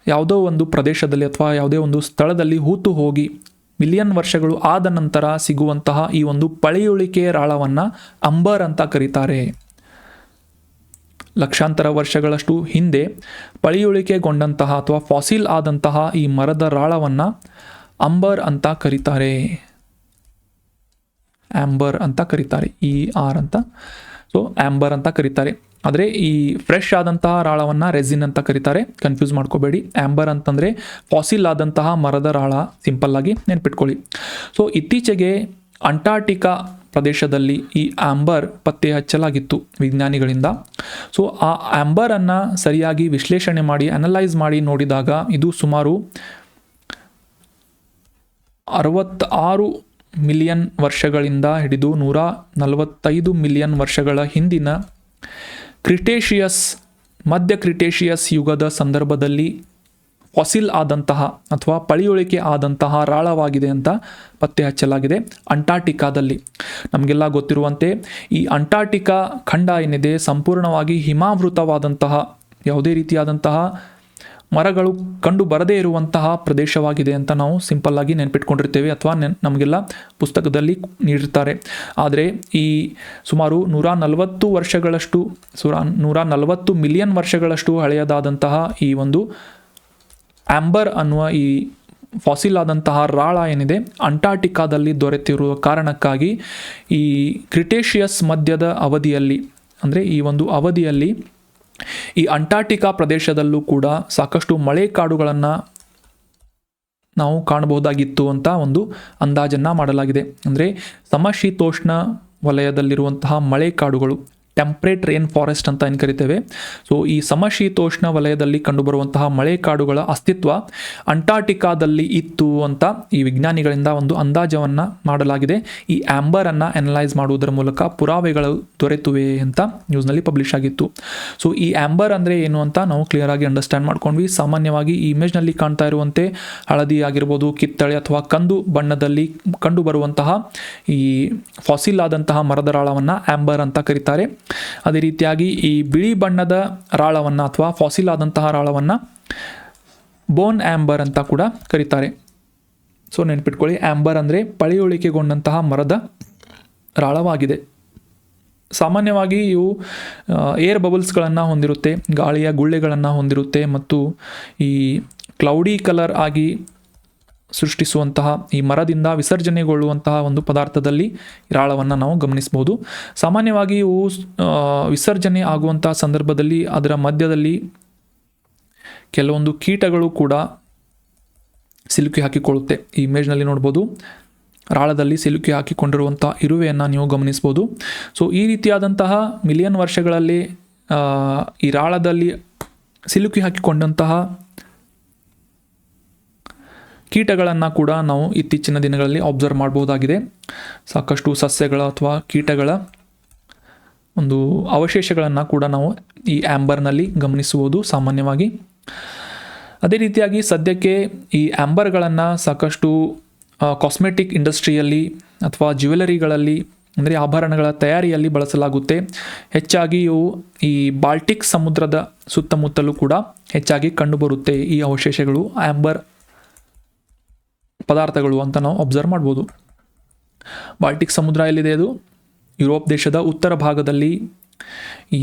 Speaker 1: ಯಾವುದೋ ಒಂದು ಪ್ರದೇಶದಲ್ಲಿ ಅಥವಾ ಯಾವುದೇ ಒಂದು ಸ್ಥಳದಲ್ಲಿ ಹೂತು ಹೋಗಿ ಮಿಲಿಯನ್ ವರ್ಷಗಳು ಆದ ನಂತರ ಸಿಗುವಂತಹ ಈ ಒಂದು ಪಳೆಯುಳಿಕೆ ರಾಳವನ್ನು ಅಂಬರ್ ಅಂತ ಕರೀತಾರೆ. ಲಕ್ಷಾಂತರ ವರ್ಷಗಳಷ್ಟು ಹಿಂದೆ ಪಳೆಯುಳಿಕೆಗೊಂಡಂತಹ ಅಥವಾ ಫಾಸಿಲ್ ಆದಂತಹ ಈ ಮರದ ರಾಳವನ್ನು ಅಂಬರ್ ಅಂತ ಕರೀತಾರೆ. ಆಂಬರ್ ಅಂತ ಕರೀತಾರೆ, ER ಅಂತ. ಸೊ ಆಂಬರ್ ಅಂತ ಕರೀತಾರೆ. ಆದರೆ ಈ ಫ್ರೆಶ್ ಆದಂತಹ ರಾಳವನ್ನು ರೆಸಿನ್ ಅಂತ ಕರೀತಾರೆ, ಕನ್ಫ್ಯೂಸ್ ಮಾಡ್ಕೋಬೇಡಿ. ಆಂಬರ್ ಅಂತಂದರೆ ಫಾಸಿಲ್ ಆದಂತಹ ಮರದ ರಾಳ, ಸಿಂಪಲ್ ಆಗಿ ನೆನ್ಪಿಟ್ಕೊಳ್ಳಿ. ಸೊ ಇತ್ತೀಚೆಗೆ ಅಂಟಾರ್ಟಿಕಾ ಪ್ರದೇಶದಲ್ಲಿ ಈ ಆಂಬರ್ ಪತ್ತೆ ಹಚ್ಚಲಾಗಿತ್ತು ವಿಜ್ಞಾನಿಗಳಿಂದ. ಸೊ ಆ ಆಂಬರನ್ನು ಸರಿಯಾಗಿ ವಿಶ್ಲೇಷಣೆ ಮಾಡಿ, ಅನಲೈಸ್ ಮಾಡಿ ನೋಡಿದಾಗ ಇದು ಸುಮಾರು 66 ಮಿಲಿಯನ್ ವರ್ಷಗಳಿಂದ ಹಿಡಿದು 145 ಮಿಲಿಯನ್ ವರ್ಷಗಳ ಹಿಂದಿನ ಕ್ರಿಟೇಷಿಯಸ್, ಮಧ್ಯ ಕ್ರಿಟೇಷಿಯಸ್ ಯುಗದ ಸಂದರ್ಭದಲ್ಲಿ ಫಾಸಿಲ್ ಆದಂತಹ ಅಥವಾ ಪಳೆಯುಳಿಕೆ ಆದಂತಹ ರಾಳವಾಗಿದೆ ಅಂತ ಪತ್ತೆ ಹಚ್ಚಲಾಗಿದೆ ಅಂಟಾರ್ಟಿಕಾದಲ್ಲಿ. ನಮಗೆಲ್ಲ ಗೊತ್ತಿರುವಂತೆ ಈ ಅಂಟಾರ್ಟಿಕಾ ಖಂಡ ಏನಿದೆ ಸಂಪೂರ್ಣವಾಗಿ ಹಿಮಾವೃತವಾದಂತಹ, ಯಾವುದೇ ರೀತಿಯಾದಂತಹ ಮರಗಳು ಕಂಡು ಬರದೇ ಇರುವಂತಹ ಪ್ರದೇಶವಾಗಿದೆ ಅಂತ ನಾವು ಸಿಂಪಲ್ ಆಗಿ ನೆನ್ಪಿಟ್ಕೊಂಡಿರ್ತೇವೆ ಅಥವಾ ನಮಗೆಲ್ಲ ಪುಸ್ತಕದಲ್ಲಿ ನೀಡಿರ್ತಾರೆ. ಆದರೆ ಈ ಸುಮಾರು 140 ಮಿಲಿಯನ್ ವರ್ಷಗಳಷ್ಟು ಹಳೆಯದಾದಂತಹ ಈ ಒಂದು ಆಂಬರ್ ಅನ್ನುವ ಈ ಫಾಸಿಲ್ ಆದಂತಹ ರಾಳ ಏನಿದೆ ಅಂಟಾರ್ಟಿಕಾದಲ್ಲಿ ದೊರೆತಿರುವ ಕಾರಣಕ್ಕಾಗಿ ಈ ಕ್ರಿಟೇಷಿಯಸ್ ಮಧ್ಯದ ಅವಧಿಯಲ್ಲಿ, ಅಂದರೆ ಈ ಒಂದು ಅವಧಿಯಲ್ಲಿ ಈ ಅಂಟಾರ್ಟಿಕಾ ಪ್ರದೇಶದಲ್ಲೂ ಕೂಡ ಸಾಕಷ್ಟು ಮಳೆ ಕಾಡುಗಳನ್ನು ನಾವು ಕಾಣಬಹುದಾಗಿತ್ತು ಅಂತ ಒಂದು ಅಂದಾಜನ್ನು ಮಾಡಲಾಗಿದೆ. ಅಂದರೆ ಸಮಶೀತೋಷ್ಣ ವಲಯದಲ್ಲಿರುವಂತಹ ಮಳೆ ಕಾಡುಗಳು, ಟೆಂಪ್ರೇಟ್ ರೇನ್ ಫಾರೆಸ್ಟ್ ಅಂತ ಏನು ಕರಿತೇವೆ. ಸೊ ಈ ಸಮಶೀತೋಷ್ಣ ವಲಯದಲ್ಲಿ ಕಂಡುಬರುವಂತಹ ಮಳೆ ಕಾಡುಗಳ ಅಸ್ತಿತ್ವ ಅಂಟಾರ್ಟಿಕಾದಲ್ಲಿ ಇತ್ತು ಅಂತ ಈ ವಿಜ್ಞಾನಿಗಳಿಂದ ಒಂದು ಅಂದಾಜವನ್ನು ಮಾಡಲಾಗಿದೆ. ಈ ಆಂಬರನ್ನು ಅನಲೈಸ್ ಮಾಡುವುದರ ಮೂಲಕ ಪುರಾವೆಗಳು ದೊರೆತುವೆ ಅಂತ ನ್ಯೂಸ್ನಲ್ಲಿ ಪಬ್ಲಿಷ್ ಆಗಿತ್ತು. ಸೊ ಈ ಆಂಬರ್ ಅಂದರೆ ಏನು ಅಂತ ನಾವು ಕ್ಲಿಯರ್ ಆಗಿ ಅಂಡರ್ಸ್ಟ್ಯಾಂಡ್ ಮಾಡ್ಕೊಂಡ್ವಿ. ಸಾಮಾನ್ಯವಾಗಿ ಈ ಇಮೇಜ್ನಲ್ಲಿ ಕಾಣ್ತಾ ಇರುವಂತೆ ಹಳದಿ ಆಗಿರ್ಬೋದು, ಕಿತ್ತಳೆ ಅಥವಾ ಕಂದು ಬಣ್ಣದಲ್ಲಿ ಕಂಡುಬರುವಂತಹ ಈ ಫಾಸಿಲ್ ಆದಂತಹ ಮರದ ರಾಳವನ್ನು ಆಂಬರ್ ಅಂತ ಕರೀತಾರೆ. ಅದೇ ರೀತಿಯಾಗಿ ಈ ಬಿಳಿ ಬಣ್ಣದ ರಾಳವನ್ನು ಅಥವಾ ಫಾಸಿಲ್ ಆದಂತಹ ರಾಳವನ್ನು ಬೋನ್ ಆಂಬರ್ ಅಂತ ಕೂಡ ಕರೀತಾರೆ. ಸೊ ನೆನ್ಪಿಟ್ಕೊಳ್ಳಿ, ಆಂಬರ್ ಅಂದರೆ ಪಳೆಯುಳಿಕೆಗೊಂಡಂತಹ ಮರದ ರಾಳವಾಗಿದೆ. ಸಾಮಾನ್ಯವಾಗಿ ಇವು ಏರ್ ಬಬಲ್ಸ್ಗಳನ್ನು ಹೊಂದಿರುತ್ತೆ, ಗಾಳಿಯ ಗುಳ್ಳೆಗಳನ್ನು ಹೊಂದಿರುತ್ತೆ ಮತ್ತು ಈ ಕ್ಲೌಡಿ ಕಲರ್ ಆಗಿ ಸೃಷ್ಟಿಸುವಂತಹ ಈ ಮರದಿಂದ ವಿಸರ್ಜನೆಗೊಳ್ಳುವಂತಹ ಒಂದು ಪದಾರ್ಥದಲ್ಲಿ ರಾಳವನ್ನು ನಾವು ಗಮನಿಸ್ಬೋದು. ಸಾಮಾನ್ಯವಾಗಿ ಇವು ವಿಸರ್ಜನೆ ಆಗುವಂತಹ ಸಂದರ್ಭದಲ್ಲಿ ಅದರ ಮಧ್ಯದಲ್ಲಿ ಕೆಲವೊಂದು ಕೀಟಗಳು ಕೂಡ ಸಿಲುಕಿ ಹಾಕಿಕೊಳ್ಳುತ್ತೆ. ಈ ಇಮೇಜ್ನಲ್ಲಿ ನೋಡ್ಬೋದು, ರಾಳದಲ್ಲಿ ಸಿಲುಕಿ ಹಾಕಿಕೊಂಡಿರುವಂಥ ಇರುವೆಯನ್ನು ನೀವು ಗಮನಿಸ್ಬೋದು. ಸೊ ಈ ರೀತಿಯಾದಂತಹ ಮಿಲಿಯನ್ ವರ್ಷಗಳಲ್ಲಿ ಈ ರಾಳದಲ್ಲಿ ಸಿಲುಕಿ ಹಾಕಿಕೊಂಡಂತಹ ಕೀಟಗಳನ್ನು ಕೂಡ ನಾವು ಇತ್ತೀಚಿನ ದಿನಗಳಲ್ಲಿ ಅಬ್ಸರ್ವ್ ಮಾಡಬಹುದಾಗಿದೆ. ಸಾಕಷ್ಟು ಸಸ್ಯಗಳ ಅಥವಾ ಕೀಟಗಳ ಒಂದು ಅವಶೇಷಗಳನ್ನು ಕೂಡ ನಾವು ಈ ಆಂಬರ್ನಲ್ಲಿ ಗಮನಿಸುವುದು ಸಾಮಾನ್ಯವಾಗಿ. ಅದೇ ರೀತಿಯಾಗಿ ಸದ್ಯಕ್ಕೆ ಈ ಆಂಬರ್ಗಳನ್ನು ಸಾಕಷ್ಟು ಕಾಸ್ಮೆಟಿಕ್ ಇಂಡಸ್ಟ್ರಿಯಲ್ಲಿ ಅಥವಾ ಜ್ಯುವೆಲರಿಗಳಲ್ಲಿ ಅಂದರೆ ಆಭರಣಗಳ ತಯಾರಿಯಲ್ಲಿ ಬಳಸಲಾಗುತ್ತೆ. ಹೆಚ್ಚಾಗಿ ಇವು ಈ ಬಾಲ್ಟಿಕ್ ಸಮುದ್ರದ ಸುತ್ತಮುತ್ತಲೂ ಕೂಡ ಹೆಚ್ಚಾಗಿ ಕಂಡುಬರುತ್ತೆ ಈ ಅವಶೇಷಗಳು, ಆಂಬರ್ ಪದಾರ್ಥಗಳು ಅಂತ ನಾವು ಅಬ್ಸರ್ವ್ ಮಾಡ್ಬೋದು. ಬಾಲ್ಟಿಕ್ ಸಮುದ್ರ ಎಲ್ಲಿದೆ? ಅದು ಯುರೋಪ್ ದೇಶದ ಉತ್ತರ ಭಾಗದಲ್ಲಿ ಈ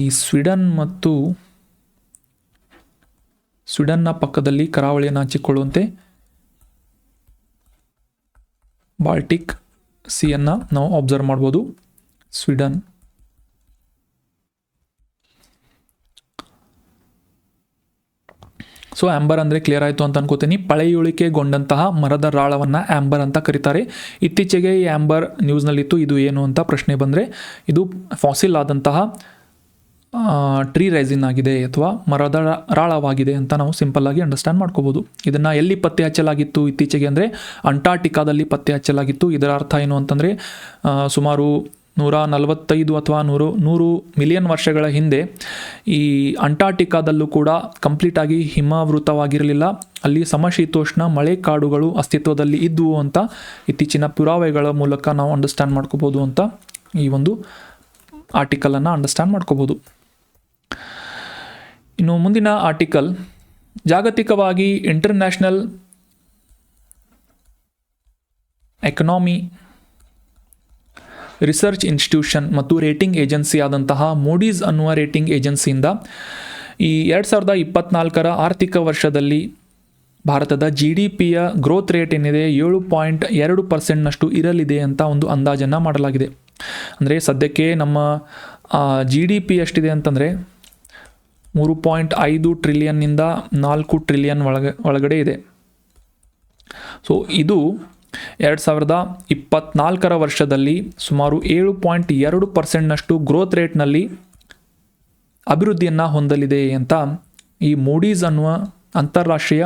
Speaker 1: ಸ್ವೀಡನ್ನ ಪಕ್ಕದಲ್ಲಿ ಕರಾವಳಿಯನ್ನು ಹಂಚಿಕೊಳ್ಳುವಂತೆ ಬಾಲ್ಟಿಕ್ ಸಿಯನ್ನು ನಾವು ಅಬ್ಸರ್ವ್ ಮಾಡ್ಬೋದು. ಸ್ವೀಡನ್. ಸೊ ಆಂಬರ್ ಅಂದರೆ ಕ್ಲಿಯರ್ ಆಯಿತು ಅಂತ ಅನ್ಕೋತೀನಿ. ಪಳೆಯುಳಿಕೆಗೊಂಡಂತಹ ಮರದ ರಾಳವನ್ನು ಆಂಬರ್ ಅಂತ ಕರೀತಾರೆ. ಇತ್ತೀಚೆಗೆ ಈ ಆಂಬರ್ ನ್ಯೂಸ್ನಲ್ಲಿತ್ತು. ಇದು ಏನು ಅಂತ ಪ್ರಶ್ನೆ ಬಂದರೆ ಇದು ಫಾಸಿಲ್ ಆದಂತಹ ಟ್ರೀ ರೈಸಿನ್ ಆಗಿದೆ ಅಥವಾ ಮರದ ರಾಳವಾಗಿದೆ ಅಂತ ನಾವು ಸಿಂಪಲ್ ಆಗಿ ಅಂಡರ್ಸ್ಟ್ಯಾಂಡ್ ಮಾಡ್ಕೋಬೋದು. ಇದನ್ನು ಎಲ್ಲಿ ಪತ್ತೆ ಹಚ್ಚಲಾಗಿತ್ತು ಇತ್ತೀಚೆಗೆ ಅಂದರೆ ಅಂಟಾರ್ಟಿಕಾದಲ್ಲಿ ಪತ್ತೆ ಹಚ್ಚಲಾಗಿತ್ತು. ಇದರ ಅರ್ಥ ಏನು ಅಂತಂದರೆ ಸುಮಾರು 145 ಅಥವಾ 100 ಮಿಲಿಯನ್ ವರ್ಷಗಳ ಹಿಂದೆ ಈ ಅಂಟಾರ್ಟಿಕಾದಲ್ಲೂ ಕೂಡ ಕಂಪ್ಲೀಟಾಗಿ ಹಿಮಾವೃತವಾಗಿರಲಿಲ್ಲ. ಅಲ್ಲಿ ಸಮಶೀತೋಷ್ಣ ಮಳೆ ಕಾಡುಗಳು ಅಸ್ತಿತ್ವದಲ್ಲಿ ಇದ್ವು ಅಂತ ಇತ್ತೀಚಿನ ಪುರಾವೆಗಳ ಮೂಲಕ ನಾವು ಅಂಡರ್ಸ್ಟ್ಯಾಂಡ್ ಮಾಡ್ಕೋಬೋದು ಅಂತ ಈ ಒಂದು ಆರ್ಟಿಕಲನ್ನು ಅಂಡರ್ಸ್ಟ್ಯಾಂಡ್ ಮಾಡ್ಕೋಬೋದು. ಇನ್ನು ಮುಂದಿನ ಆರ್ಟಿಕಲ್, ಜಾಗತಿಕವಾಗಿ ಇಂಟರ್ನ್ಯಾಷನಲ್ ಎಕನಾಮಿ ರಿಸರ್ಚ್ ಇನ್ಸ್ಟಿಟ್ಯೂಷನ್ ಮತ್ತು ರೇಟಿಂಗ್ ಏಜೆನ್ಸಿ ಆದಂತಹ ಮೂಡೀಸ್ ಅನ್ನುವ ರೇಟಿಂಗ್ ಏಜೆನ್ಸಿಯಿಂದ ಈ 2024 ಆರ್ಥಿಕ ವರ್ಷದಲ್ಲಿ ಭಾರತದ GDPಯ ಗ್ರೋತ್ ರೇಟ್ ಏನಿದೆ 7.2% ಇರಲಿದೆ ಅಂತ ಒಂದು ಅಂದಾಜನ್ನು ಮಾಡಲಾಗಿದೆ. ಅಂದರೆ ಸದ್ಯಕ್ಕೆ ನಮ್ಮ GDP ಎಷ್ಟಿದೆ ಅಂತಂದರೆ 3.5 ಟ್ರಿಲಿಯನ್ನಿಂದ 4 ಟ್ರಿಲಿಯನ್ ಒಳಗಡೆ ಇದೆ. ಸೊ ಇದು 2024 ವರ್ಷದಲ್ಲಿ ಸುಮಾರು 7.2% ಗ್ರೋತ್ ರೇಟ್ನಲ್ಲಿ ಅಭಿವೃದ್ಧಿಯನ್ನು ಹೊಂದಲಿದೆ ಅಂತ ಈ ಮೂಡೀಸ್ ಅನ್ನುವ ಅಂತಾರಾಷ್ಟ್ರೀಯ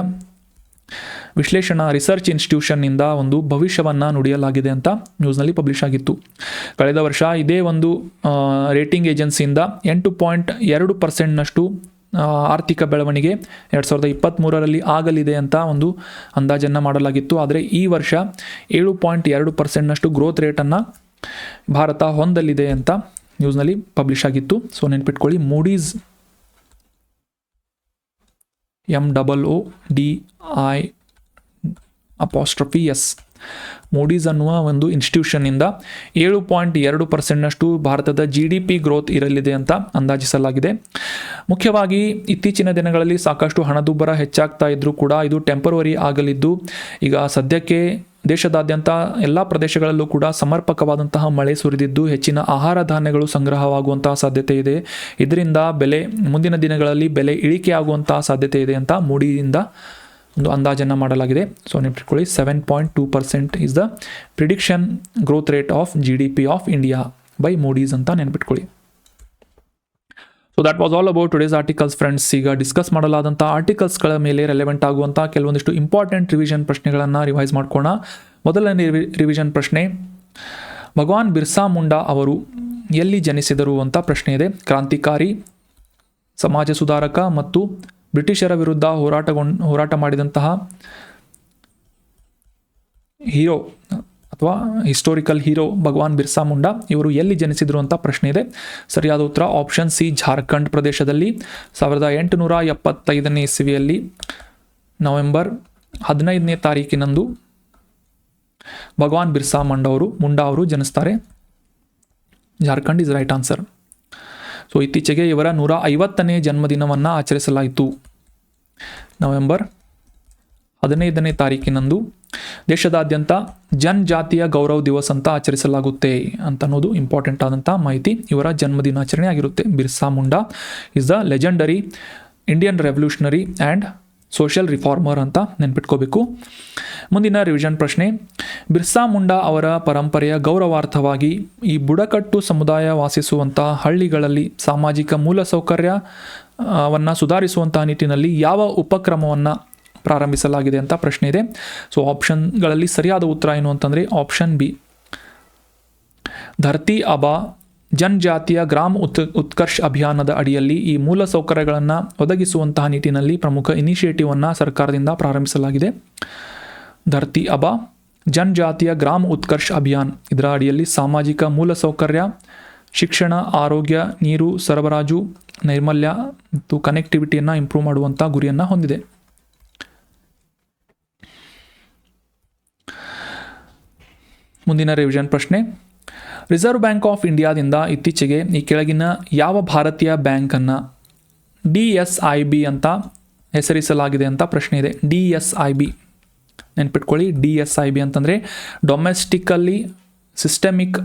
Speaker 1: ವಿಶ್ಲೇಷಣಾ ರಿಸರ್ಚ್ ಇನ್ಸ್ಟಿಟ್ಯೂಷನ್ನಿಂದ ಒಂದು ಭವಿಷ್ಯವನ್ನು ನುಡಿಯಲಾಗಿದೆ ಅಂತ ನ್ಯೂಸ್ನಲ್ಲಿ ಪಬ್ಲಿಷ್ ಆಗಿತ್ತು. ಕಳೆದ ವರ್ಷ ಇದೇ ಒಂದು ರೇಟಿಂಗ್ ಏಜೆನ್ಸಿಯಿಂದ 8.2% ಆರ್ಥಿಕ ಬೆಳವಣಿಗೆ 2023ರಲ್ಲಿ ಆಗಲಿದೆ ಅಂತ ಒಂದು ಅಂದಾಜನ್ನು ಮಾಡಲಾಗಿತ್ತು. ಆದರೆ ಈ ವರ್ಷ 7.2% ಗ್ರೋತ್ ರೇಟನ್ನು ಭಾರತ ಹೊಂದಲಿದೆ ಅಂತ ನ್ಯೂಸ್ನಲ್ಲಿ ಪಬ್ಲಿಷ್ ಆಗಿತ್ತು. ಸೊ ನೆನ್ಪಿಟ್ಕೊಳ್ಳಿ, ಮೂಡೀಸ್ MOODI'S ಮೂಡೀಸ್ ಅನ್ನುವ ಒಂದು ಇನ್ಸ್ಟಿಟ್ಯೂಷನ್ನಿಂದ 7.2% ಭಾರತದ GDP ಗ್ರೋತ್ ಇರಲಿದೆ ಅಂತ ಅಂದಾಜಿಸಲಾಗಿದೆ. ಮುಖ್ಯವಾಗಿ ಇತ್ತೀಚಿನ ದಿನಗಳಲ್ಲಿ ಸಾಕಷ್ಟು ಹಣದುಬ್ಬರ ಹೆಚ್ಚಾಗ್ತಾ ಇದ್ರೂ ಕೂಡ ಇದು ಟೆಂಪರರಿ ಆಗಲಿದ್ದು, ಈಗ ಸದ್ಯಕ್ಕೆ ದೇಶದಾದ್ಯಂತ ಎಲ್ಲ ಪ್ರದೇಶಗಳಲ್ಲೂ ಕೂಡ ಸಮರ್ಪಕವಾದಂತಹ ಮಳೆ ಸುರಿದಿದ್ದು ಹೆಚ್ಚಿನ ಆಹಾರ ಧಾನ್ಯಗಳು ಸಂಗ್ರಹವಾಗುವಂತಹ ಸಾಧ್ಯತೆ ಇದೆ. ಇದರಿಂದ ಮುಂದಿನ ದಿನಗಳಲ್ಲಿ ಬೆಲೆ ಇಳಿಕೆ ಆಗುವಂತಹ ಸಾಧ್ಯತೆ ಇದೆ ಅಂತ ಮೂಡಿಯಿಂದ ಒಂದು ಅಂದಾಜನ್ನು ಮಾಡಲಾಗಿದೆ. ಸೊ ನೆನಪಿಟ್ಕೊಳ್ಳಿ 7.2% is the prediction growth rate of GDP of India by Moody's ಅಂತ ನೆನಪಿಟ್ಕೊಳ್ಳಿ. So that was all about today's articles friends. ಈಗ ಡಿಸ್ಕಸ್ ಮಾಡಲಾದಂಥ ಆರ್ಟಿಕಲ್ಸ್ಗಳ ಮೇಲೆ ರೆಲೆವೆಂಟ್ ಆಗುವಂಥ ಕೆಲವೊಂದಿಷ್ಟು ಇಂಪಾರ್ಟೆಂಟ್ ರಿವಿಷನ್ ಪ್ರಶ್ನೆಗಳನ್ನು ರಿವೈಸ್ ಮಾಡ್ಕೋಣ. ಮೊದಲನೇ ರಿವಿಷನ್ ಪ್ರಶ್ನೆ, ಭಗವಾನ್ ಬಿರ್ಸಾ ಮುಂಡಾ ಅವರು ಎಲ್ಲಿ ಜನಿಸಿದರು ಅಂತ ಪ್ರಶ್ನೆ ಇದೆ. ಕ್ರಾಂತಿಕಾರಿ, ಸಮಾಜ ಸುಧಾರಕ ಮತ್ತು ಬ್ರಿಟಿಷರ ವಿರುದ್ಧ ಹೋರಾಟ ಮಾಡಿದಂತಹ ಹೀರೋ ಅಥವಾ ಹಿಸ್ಟೋರಿಕಲ್ ಹೀರೋ ಭಗವಾನ್ ಬಿರ್ಸಾ ಮುಂಡಾ ಇವರು ಎಲ್ಲಿ ಜನಿಸಿದರು ಅಂತ ಪ್ರಶ್ನೆ ಇದೆ. ಸರಿಯಾದ ಉತ್ತರ ಆಪ್ಷನ್ ಸಿ, ಜಾರ್ಖಂಡ್ ಪ್ರದೇಶದಲ್ಲಿ 1875ನೇ ಇಸವಿಯಲ್ಲಿ ನವೆಂಬರ್ 15ನೇ ತಾರೀಕಿನಂದು ಭಗವಾನ್ ಬಿರ್ಸಾ ಮುಂಡಾ ಅವರು ಜನಿಸ್ತಾರೆ. Jharkhand is right answer. So ಇತ್ತೀಚೆಗೆ ಇವರ 150ನೇ ಜನ್ಮದಿನವನ್ನು ಆಚರಿಸಲಾಯಿತು. ನವೆಂಬರ್ 15ನೇ ತಾರೀಕಿನಂದು ದೇಶದಾದ್ಯಂತ ಜನಜಾತಿಯ ಗೌರವ ದಿವಸ್ ಅಂತ ಆಚರಿಸಲಾಗುತ್ತೆ ಅಂತ ಅನ್ನೋದು ಇಂಪಾರ್ಟೆಂಟ್ ಆದಂಥ ಮಾಹಿತಿ. ಇವರ ಜನ್ಮದಿನಾಚರಣೆ ಆಗಿರುತ್ತೆ. Birsa Munda is the legendary Indian revolutionary and social reformer ಅಂತ ನೆನ್ಪಿಟ್ಕೋಬೇಕು. ಮುಂದಿನ ರಿವಿಷನ್ ಪ್ರಶ್ನೆ, ಬಿರ್ಸಾ ಮುಂಡಾ ಅವರ ಪರಂಪರೆಯ ಗೌರವಾರ್ಥವಾಗಿ ಈ ಬುಡಕಟ್ಟು ಸಮುದಾಯ ವಾಸಿಸುವಂಥ ಹಳ್ಳಿಗಳಲ್ಲಿ ಸಾಮಾಜಿಕ ಮೂಲಸೌಕರ್ಯವನ್ನು ಸುಧಾರಿಸುವಂತಹ ನಿಟ್ಟಿನಲ್ಲಿ ಯಾವ ಉಪಕ್ರಮವನ್ನು ಪ್ರಾರಂಭಿಸಲಾಗಿದೆ ಅಂತ ಪ್ರಶ್ನೆ ಇದೆ. ಸೊ ಆಪ್ಷನ್ಗಳಲ್ಲಿ ಸರಿಯಾದ ಉತ್ತರ ಏನು ಅಂತಂದರೆ ಆಪ್ಷನ್ ಬಿ, ಧರ್ತಿ ಆಬಾ ಜನಜಾತಿಯ ಗ್ರಾಮ ಉತ್ಕರ್ಷ್ ಅಭಿಯಾನದ ಅಡಿಯಲ್ಲಿ ಈ ಮೂಲಸೌಕರ್ಯಗಳನ್ನು ಒದಗಿಸುವಂತಹ ನಿಟ್ಟಿನಲ್ಲಿ ಪ್ರಮುಖ ಇನಿಷಿಯೇಟಿವನ್ನು ಸರ್ಕಾರದಿಂದ ಪ್ರಾರಂಭಿಸಲಾಗಿದೆ. ಧರ್ತಿ ಆಬಾ ಜನಜಾತಿಯ ಗ್ರಾಮ ಉತ್ಕರ್ಷ್ ಅಭಿಯಾನ್, ಇದರ ಅಡಿಯಲ್ಲಿ ಸಾಮಾಜಿಕ ಮೂಲಸೌಕರ್ಯ, ಶಿಕ್ಷಣ, ಆರೋಗ್ಯ, ನೀರು ಸರಬರಾಜು, ನೈರ್ಮಲ್ಯ ಮತ್ತು ಕನೆಕ್ಟಿವಿಟಿಯನ್ನು ಇಂಪ್ರೂವ್ ಮಾಡುವಂಥ ಗುರಿಯನ್ನು ಹೊಂದಿದೆ. ಮುಂದಿನ ರಿವಿಷನ್ ಪ್ರಶ್ನೆ, ರಿಸರ್ವ್ ಬ್ಯಾಂಕ್ ಆಫ್ ಇಂಡಿಯಾದಿಂದ ಇತ್ತೀಚೆಗೆ ಈ ಕೆಳಗಿನ ಯಾವ ಭಾರತೀಯ ಬ್ಯಾಂಕನ್ನು DSIB ಅಂತ ಹೆಸರಿಸಲಾಗಿದೆ ಅಂತ ಪ್ರಶ್ನೆ ಇದೆ. DSIB ನೆನ್ಪಿಟ್ಕೊಳ್ಳಿ. DSIB ಅಂತಂದರೆ ಡೊಮೆಸ್ಟಿಕಲ್ಲಿ ಸಿಸ್ಟಮಿಕ್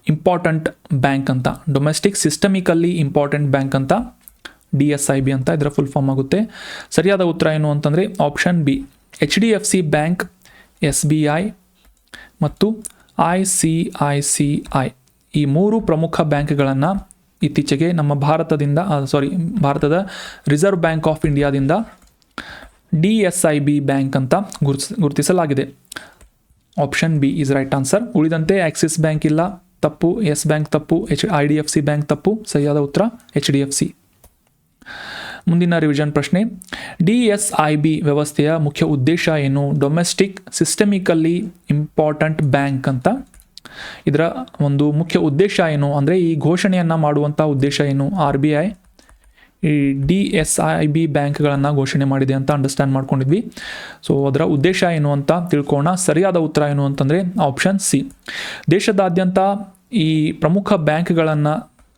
Speaker 1: ಇಂಪಾರ್ಟೆಂಟ್ ಬ್ಯಾಂಕ್ ಅಂತ, ಡೊಮೆಸ್ಟಿಕ್ ಸಿಸ್ಟಮಿಕಲ್ಲಿ ಇಂಪಾರ್ಟೆಂಟ್ ಬ್ಯಾಂಕ್ ಅಂತ DSIB ಅಂತ ಇದರ ಫುಲ್ ಫಾರ್ಮ್ ಆಗುತ್ತೆ. ಸರಿಯಾದ ಉತ್ತರ ಏನು ಅಂತಂದರೆ option B, HDFC bank, SBI ಮತ್ತು ICICI ಈ ಮೂರು ಪ್ರಮುಖ ಬ್ಯಾಂಕ್ಗಳನ್ನು ಇತ್ತೀಚೆಗೆ ನಮ್ಮ ಭಾರತದ ರಿಸರ್ವ್ ಬ್ಯಾಂಕ್ ಆಫ್ ಇಂಡಿಯಾದಿಂದ DSIB ಬ್ಯಾಂಕ್ ಅಂತ ಗುರುತಿಸಲಾಗಿದೆ. Option B is right answer. ಉಳಿದಂತೆ ಆಕ್ಸಿಸ್ ಬ್ಯಾಂಕ್ ಇಲ್ಲ, ತಪ್ಪು. ಎಸ್ ಬ್ಯಾಂಕ್ ತಪ್ಪು. IDFC ಬ್ಯಾಂಕ್ ತಪ್ಪು. ಸರಿಯಾದ ಉತ್ತರ HDFC. ಮುಂದಿನ ರಿವಿಷನ್ ಪ್ರಶ್ನೆ, DSIB ವ್ಯವಸ್ಥೆಯ ಮುಖ್ಯ ಉದ್ದೇಶ ಏನು? ಡೊಮೆಸ್ಟಿಕ್ ಸಿಸ್ಟಮಿಕಲ್ಲಿ ಇಂಪಾರ್ಟೆಂಟ್ ಬ್ಯಾಂಕ್ ಅಂತ ಇದರ ಒಂದು ಮುಖ್ಯ ಉದ್ದೇಶ ಏನು ಅಂದರೆ ಈ ಘೋಷಣೆಯನ್ನು ಮಾಡುವಂಥ ಉದ್ದೇಶ ಏನು? RBI ಈ DSIB ಬ್ಯಾಂಕ್ಗಳನ್ನು ಘೋಷಣೆ ಮಾಡಿದೆ ಅಂತ ಅಂಡರ್ಸ್ಟ್ಯಾಂಡ್ ಮಾಡ್ಕೊಂಡಿದ್ವಿ. ಸೊ ಅದರ ಉದ್ದೇಶ ಏನು ಅಂತ ತಿಳ್ಕೊಳ್ಳೋಣ. ಸರಿಯಾದ ಉತ್ತರ ಏನು ಅಂತಂದರೆ ಆಪ್ಷನ್ ಸಿ, ದೇಶದಾದ್ಯಂತ ಈ ಪ್ರಮುಖ ಬ್ಯಾಂಕ್ಗಳನ್ನು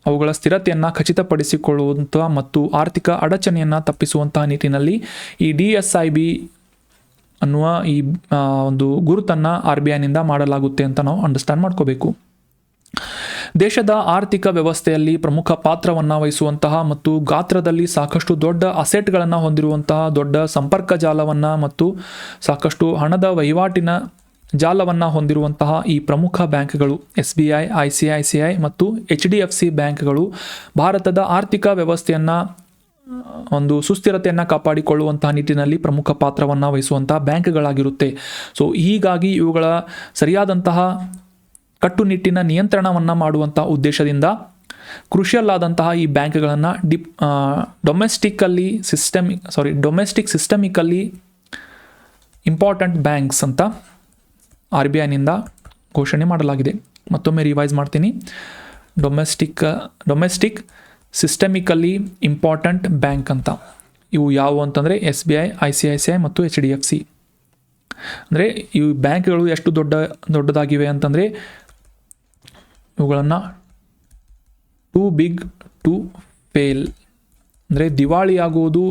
Speaker 1: ಅವುಗಳ ಸ್ಥಿರತೆಯನ್ನು ಖಚಿತಪಡಿಸಿಕೊಳ್ಳುವಂಥ ಮತ್ತು ಆರ್ಥಿಕ ಅಡಚಣೆಯನ್ನು ತಪ್ಪಿಸುವಂತಹ ನಿಟ್ಟಿನಲ್ಲಿ ಈ DSIB ಅನ್ನುವ ಈ ಒಂದು ಗುರುತನ್ನು RBIನಿಂದ ಮಾಡಲಾಗುತ್ತೆ ಅಂತ ನಾವು ಅಂಡರ್ಸ್ಟ್ಯಾಂಡ್ ಮಾಡ್ಕೋಬೇಕು. ದೇಶದ ಆರ್ಥಿಕ ವ್ಯವಸ್ಥೆಯಲ್ಲಿ ಪ್ರಮುಖ ಪಾತ್ರವನ್ನು ವಹಿಸುವಂತಹ ಮತ್ತು ಗಾತ್ರದಲ್ಲಿ ಸಾಕಷ್ಟು ದೊಡ್ಡ ಅಸೆಟ್ಗಳನ್ನು ಹೊಂದಿರುವಂತಹ ದೊಡ್ಡ ಸಂಪರ್ಕ ಜಾಲವನ್ನು ಮತ್ತು ಸಾಕಷ್ಟು ಹಣದ ವಹಿವಾಟಿನ ಜಾಲವನ್ನು ಹೊಂದಿರುವಂತಹ ಈ ಪ್ರಮುಖ ಬ್ಯಾಂಕ್ಗಳು SBI, ICICI ಮತ್ತು HDFC ಬ್ಯಾಂಕ್ಗಳು ಭಾರತದ ಆರ್ಥಿಕ ವ್ಯವಸ್ಥೆಯನ್ನು ಒಂದು ಸುಸ್ಥಿರತೆಯನ್ನು ಕಾಪಾಡಿಕೊಳ್ಳುವಂತಹ ನಿಟ್ಟಿನಲ್ಲಿ ಪ್ರಮುಖ ಪಾತ್ರವನ್ನು ವಹಿಸುವಂತಹ ಬ್ಯಾಂಕ್ಗಳಾಗಿರುತ್ತೆ. ಸೊ ಹೀಗಾಗಿ ಇವುಗಳ ಸರಿಯಾದಂತಹ ಕಟ್ಟುನಿಟ್ಟಿನ ನಿಯಂತ್ರಣವನ್ನು ಮಾಡುವಂಥ ಉದ್ದೇಶದಿಂದ ಕ್ರುಷಿಯಲ್ ಆದಂತಹ ಈ ಬ್ಯಾಂಕ್ಗಳನ್ನು ಡೊಮೆಸ್ಟಿಕ್ ಸಿಸ್ಟಮಿಕಲ್ಲಿ ಇಂಪಾರ್ಟೆಂಟ್ ಬ್ಯಾಂಕ್ಸ್ ಅಂತ RBIನಿಂದ ಘೋಷಣೆ ಮಾಡಲಾಗಿದೆ. ಮತ್ತೊಮ್ಮೆ ರಿವೈಸ್ ಮಾಡ್ತೀನಿ. ಡೊಮೆಸ್ಟಿಕ್ ಸಿಸ್ಟಮಿಕಲಿ ಇಂಪಾರ್ಟೆಂಟ್ ಬ್ಯಾಂಕ್ ಅಂತ ಇವು ಯಾವುವು ಅಂತಂದರೆ SBI, ICICI ಮತ್ತು HDFC. ಅಂದರೆ ಈ ಬ್ಯಾಂಕ್ಗಳು ಎಷ್ಟು ದೊಡ್ಡದಾಗಿವೆ ಅಂತಂದರೆ ಇವುಗಳನ್ನು ಟೂ ಬಿಗ್ ಟು ಫೇಲ್ ಅಂದರೆ ದಿವಾಳಿಯಾಗುವುದು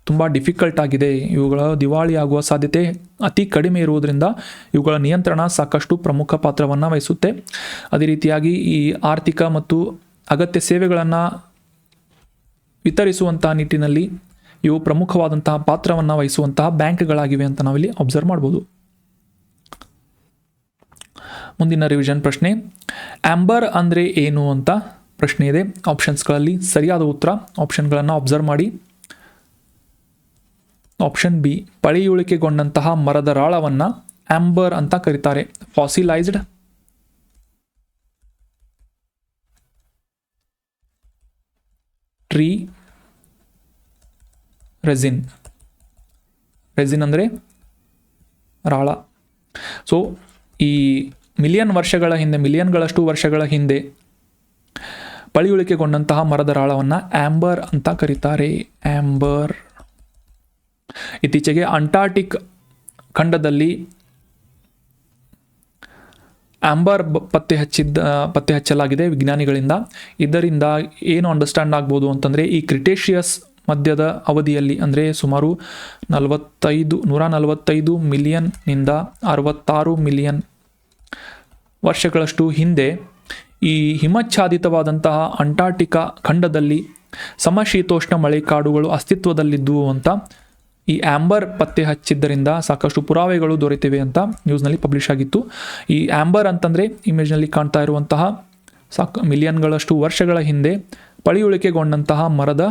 Speaker 1: ತುಂಬ ಡಿಫಿಕಲ್ಟ್ ಆಗಿದೆ. ಇವುಗಳ ದಿವಾಳಿ ಆಗುವ ಸಾಧ್ಯತೆ ಅತಿ ಕಡಿಮೆ ಇರುವುದರಿಂದ ಇವುಗಳ ನಿಯಂತ್ರಣ ಸಾಕಷ್ಟು ಪ್ರಮುಖ ಪಾತ್ರವನ್ನು ವಹಿಸುತ್ತೆ. ಅದೇ ರೀತಿಯಾಗಿ ಈ ಆರ್ಥಿಕ ಮತ್ತು ಅಗತ್ಯ ಸೇವೆಗಳನ್ನು ವಿತರಿಸುವಂಥ ನಿಟ್ಟಿನಲ್ಲಿ ಇವು ಪ್ರಮುಖವಾದಂತಹ ಪಾತ್ರವನ್ನು ವಹಿಸುವಂತಹ ಬ್ಯಾಂಕ್ಗಳಾಗಿವೆ ಅಂತ ನಾವಿಲ್ಲಿ ಅಬ್ಸರ್ವ್ ಮಾಡ್ಬೋದು. ಮುಂದಿನ ರಿವಿಷನ್ ಪ್ರಶ್ನೆ, ಆಂಬರ್ ಅಂದರೆ ಏನು ಅಂತ ಪ್ರಶ್ನೆ ಇದೆ. ಆಪ್ಷನ್ಸ್ಗಳಲ್ಲಿ ಸರಿಯಾದ ಉತ್ತರ ಆಪ್ಷನ್ಗಳನ್ನು ಅಬ್ಸರ್ವ್ ಮಾಡಿ. ಆಪ್ಷನ್ ಬಿ, ಪಳೆಯುಳಿಕೆಗೊಂಡಂತಹ ಮರದ ರಾಳವನ್ನು ಆಂಬರ್ ಅಂತ ಕರೀತಾರೆ. ಫಾಸಿಲೈಸ್ಡ್ ಟ್ರೀ ರೆಸಿನ್. ರೆಸಿನ್ ಅಂದರೆ ರಾಳ. ಸೊ ಈ ಮಿಲಿಯನ್ಗಳಷ್ಟು ವರ್ಷಗಳ ಹಿಂದೆ ಪಳೆಯುಳಿಕೆಗೊಂಡಂತಹ ಮರದ ರಾಳವನ್ನು ಆಂಬರ್ ಅಂತ ಕರೀತಾರೆ. ಆಂಬರ್. ಇತ್ತೀಚೆಗೆ ಅಂಟಾರ್ಟಿಕ್ ಖಂಡದಲ್ಲಿ ಆಂಬರ್ ಪತ್ತೆ ಹಚ್ಚಲಾಗಿದೆ ವಿಜ್ಞಾನಿಗಳಿಂದ. ಇದರಿಂದ ಏನು ಅಂಡರ್ಸ್ಟ್ಯಾಂಡ್ ಆಗ್ಬೋದು ಅಂತಂದರೆ, ಈ ಕ್ರಿಟೇಷಿಯಸ್ ಮಧ್ಯದ ಅವಧಿಯಲ್ಲಿ ಅಂದರೆ ಸುಮಾರು 145 ಮಿಲಿಯನ್ನಿಂದ 66 ಮಿಲಿಯನ್ ವರ್ಷಗಳಷ್ಟು ಹಿಂದೆ ಈ ಹಿಮಚ್ಛಾದಿತವಾದಂತಹ ಅಂಟಾರ್ಟಿಕಾ ಖಂಡದಲ್ಲಿ ಸಮಶೀತೋಷ್ಣ ಮಳೆಕಾಡುಗಳು ಅಸ್ತಿತ್ವದಲ್ಲಿದ್ದವು ಅಂತ ಈ ಆಂಬರ್ ಪತ್ತೆ ಹಚ್ಚಿದ್ದರಿಂದ ಸಾಕಷ್ಟು ಪುರಾವೆಗಳು ದೊರೆತಿವೆ ಅಂತ ನ್ಯೂಸ್ನಲ್ಲಿ ಪಬ್ಲಿಷ್ ಆಗಿತ್ತು. ಈ ಆಂಬರ್ ಅಂತಂದರೆ ಇಮೇಜ್ನಲ್ಲಿ ಕಾಣ್ತಾ ಇರುವಂತಹ ಮಿಲಿಯನ್ಗಳಷ್ಟು ವರ್ಷಗಳ ಹಿಂದೆ ಪಳೆಯುಳಿಕೆಗೊಂಡಂತಹ ಮರದ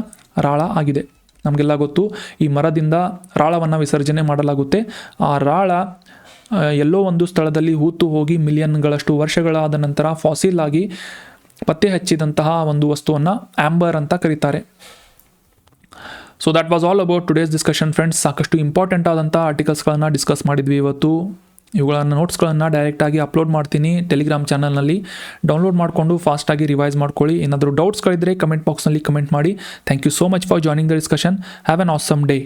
Speaker 1: ರಾಳ ಆಗಿದೆ. ನಮಗೆಲ್ಲ ಗೊತ್ತು, ಈ ಮರದಿಂದ ರಾಳವನ್ನು ವಿಸರ್ಜನೆ ಮಾಡಲಾಗುತ್ತೆ. ಆ ರಾಳ ಎಲ್ಲೋ ಒಂದು ಸ್ಥಳದಲ್ಲಿ ಹೂತು ಹೋಗಿ ಮಿಲಿಯನ್ಗಳಷ್ಟು ವರ್ಷಗಳಾದ ನಂತರ ಫಾಸಿಲ್ ಆಗಿ ಪತ್ತೆ ಹಚ್ಚಿದಂತಹ ಒಂದು ವಸ್ತುವನ್ನು ಆಂಬರ್ ಅಂತ ಕರೀತಾರೆ. So that was all about today's discussion friends. ಸಾಕಷ್ಟು ಇಂಪಾರ್ಟೆಂಟ್ ಆದಂಥ ಆರ್ಟಿಕಲ್ಸ್ಗಳನ್ನು ಡಿಸ್ಕಸ್ ಮಾಡಿದ್ವಿ ಇವತ್ತು. ಇವುಗಳನ್ನು ನೋಟ್ಸ್ಗಳನ್ನು ಡೈರೆಕ್ಟಾಗಿ ಅಪ್ಲೋಡ್ ಮಾಡ್ತೀನಿ ಟೆಲಿಗ್ರಾಮ್ ಚಾನಲ್ನಲ್ಲಿ. ಡೌನ್ಲೋಡ್ ಮಾಡಿಕೊಂಡು ಫಾಸ್ಟಾಗಿ ರಿವೈಸ್ ಮಾಡ್ಕೊಳ್ಳಿ. ಏನಾದರೂ ಡೌಟ್ಸ್ಗಳಿದ್ದರೆ ಕಮೆಂಟ್ ಬಾಕ್ಸ್ನಲ್ಲಿ ಕಮೆಂಟ್ ಮಾಡಿ. Thank you so much for joining the discussion. Have an awesome day.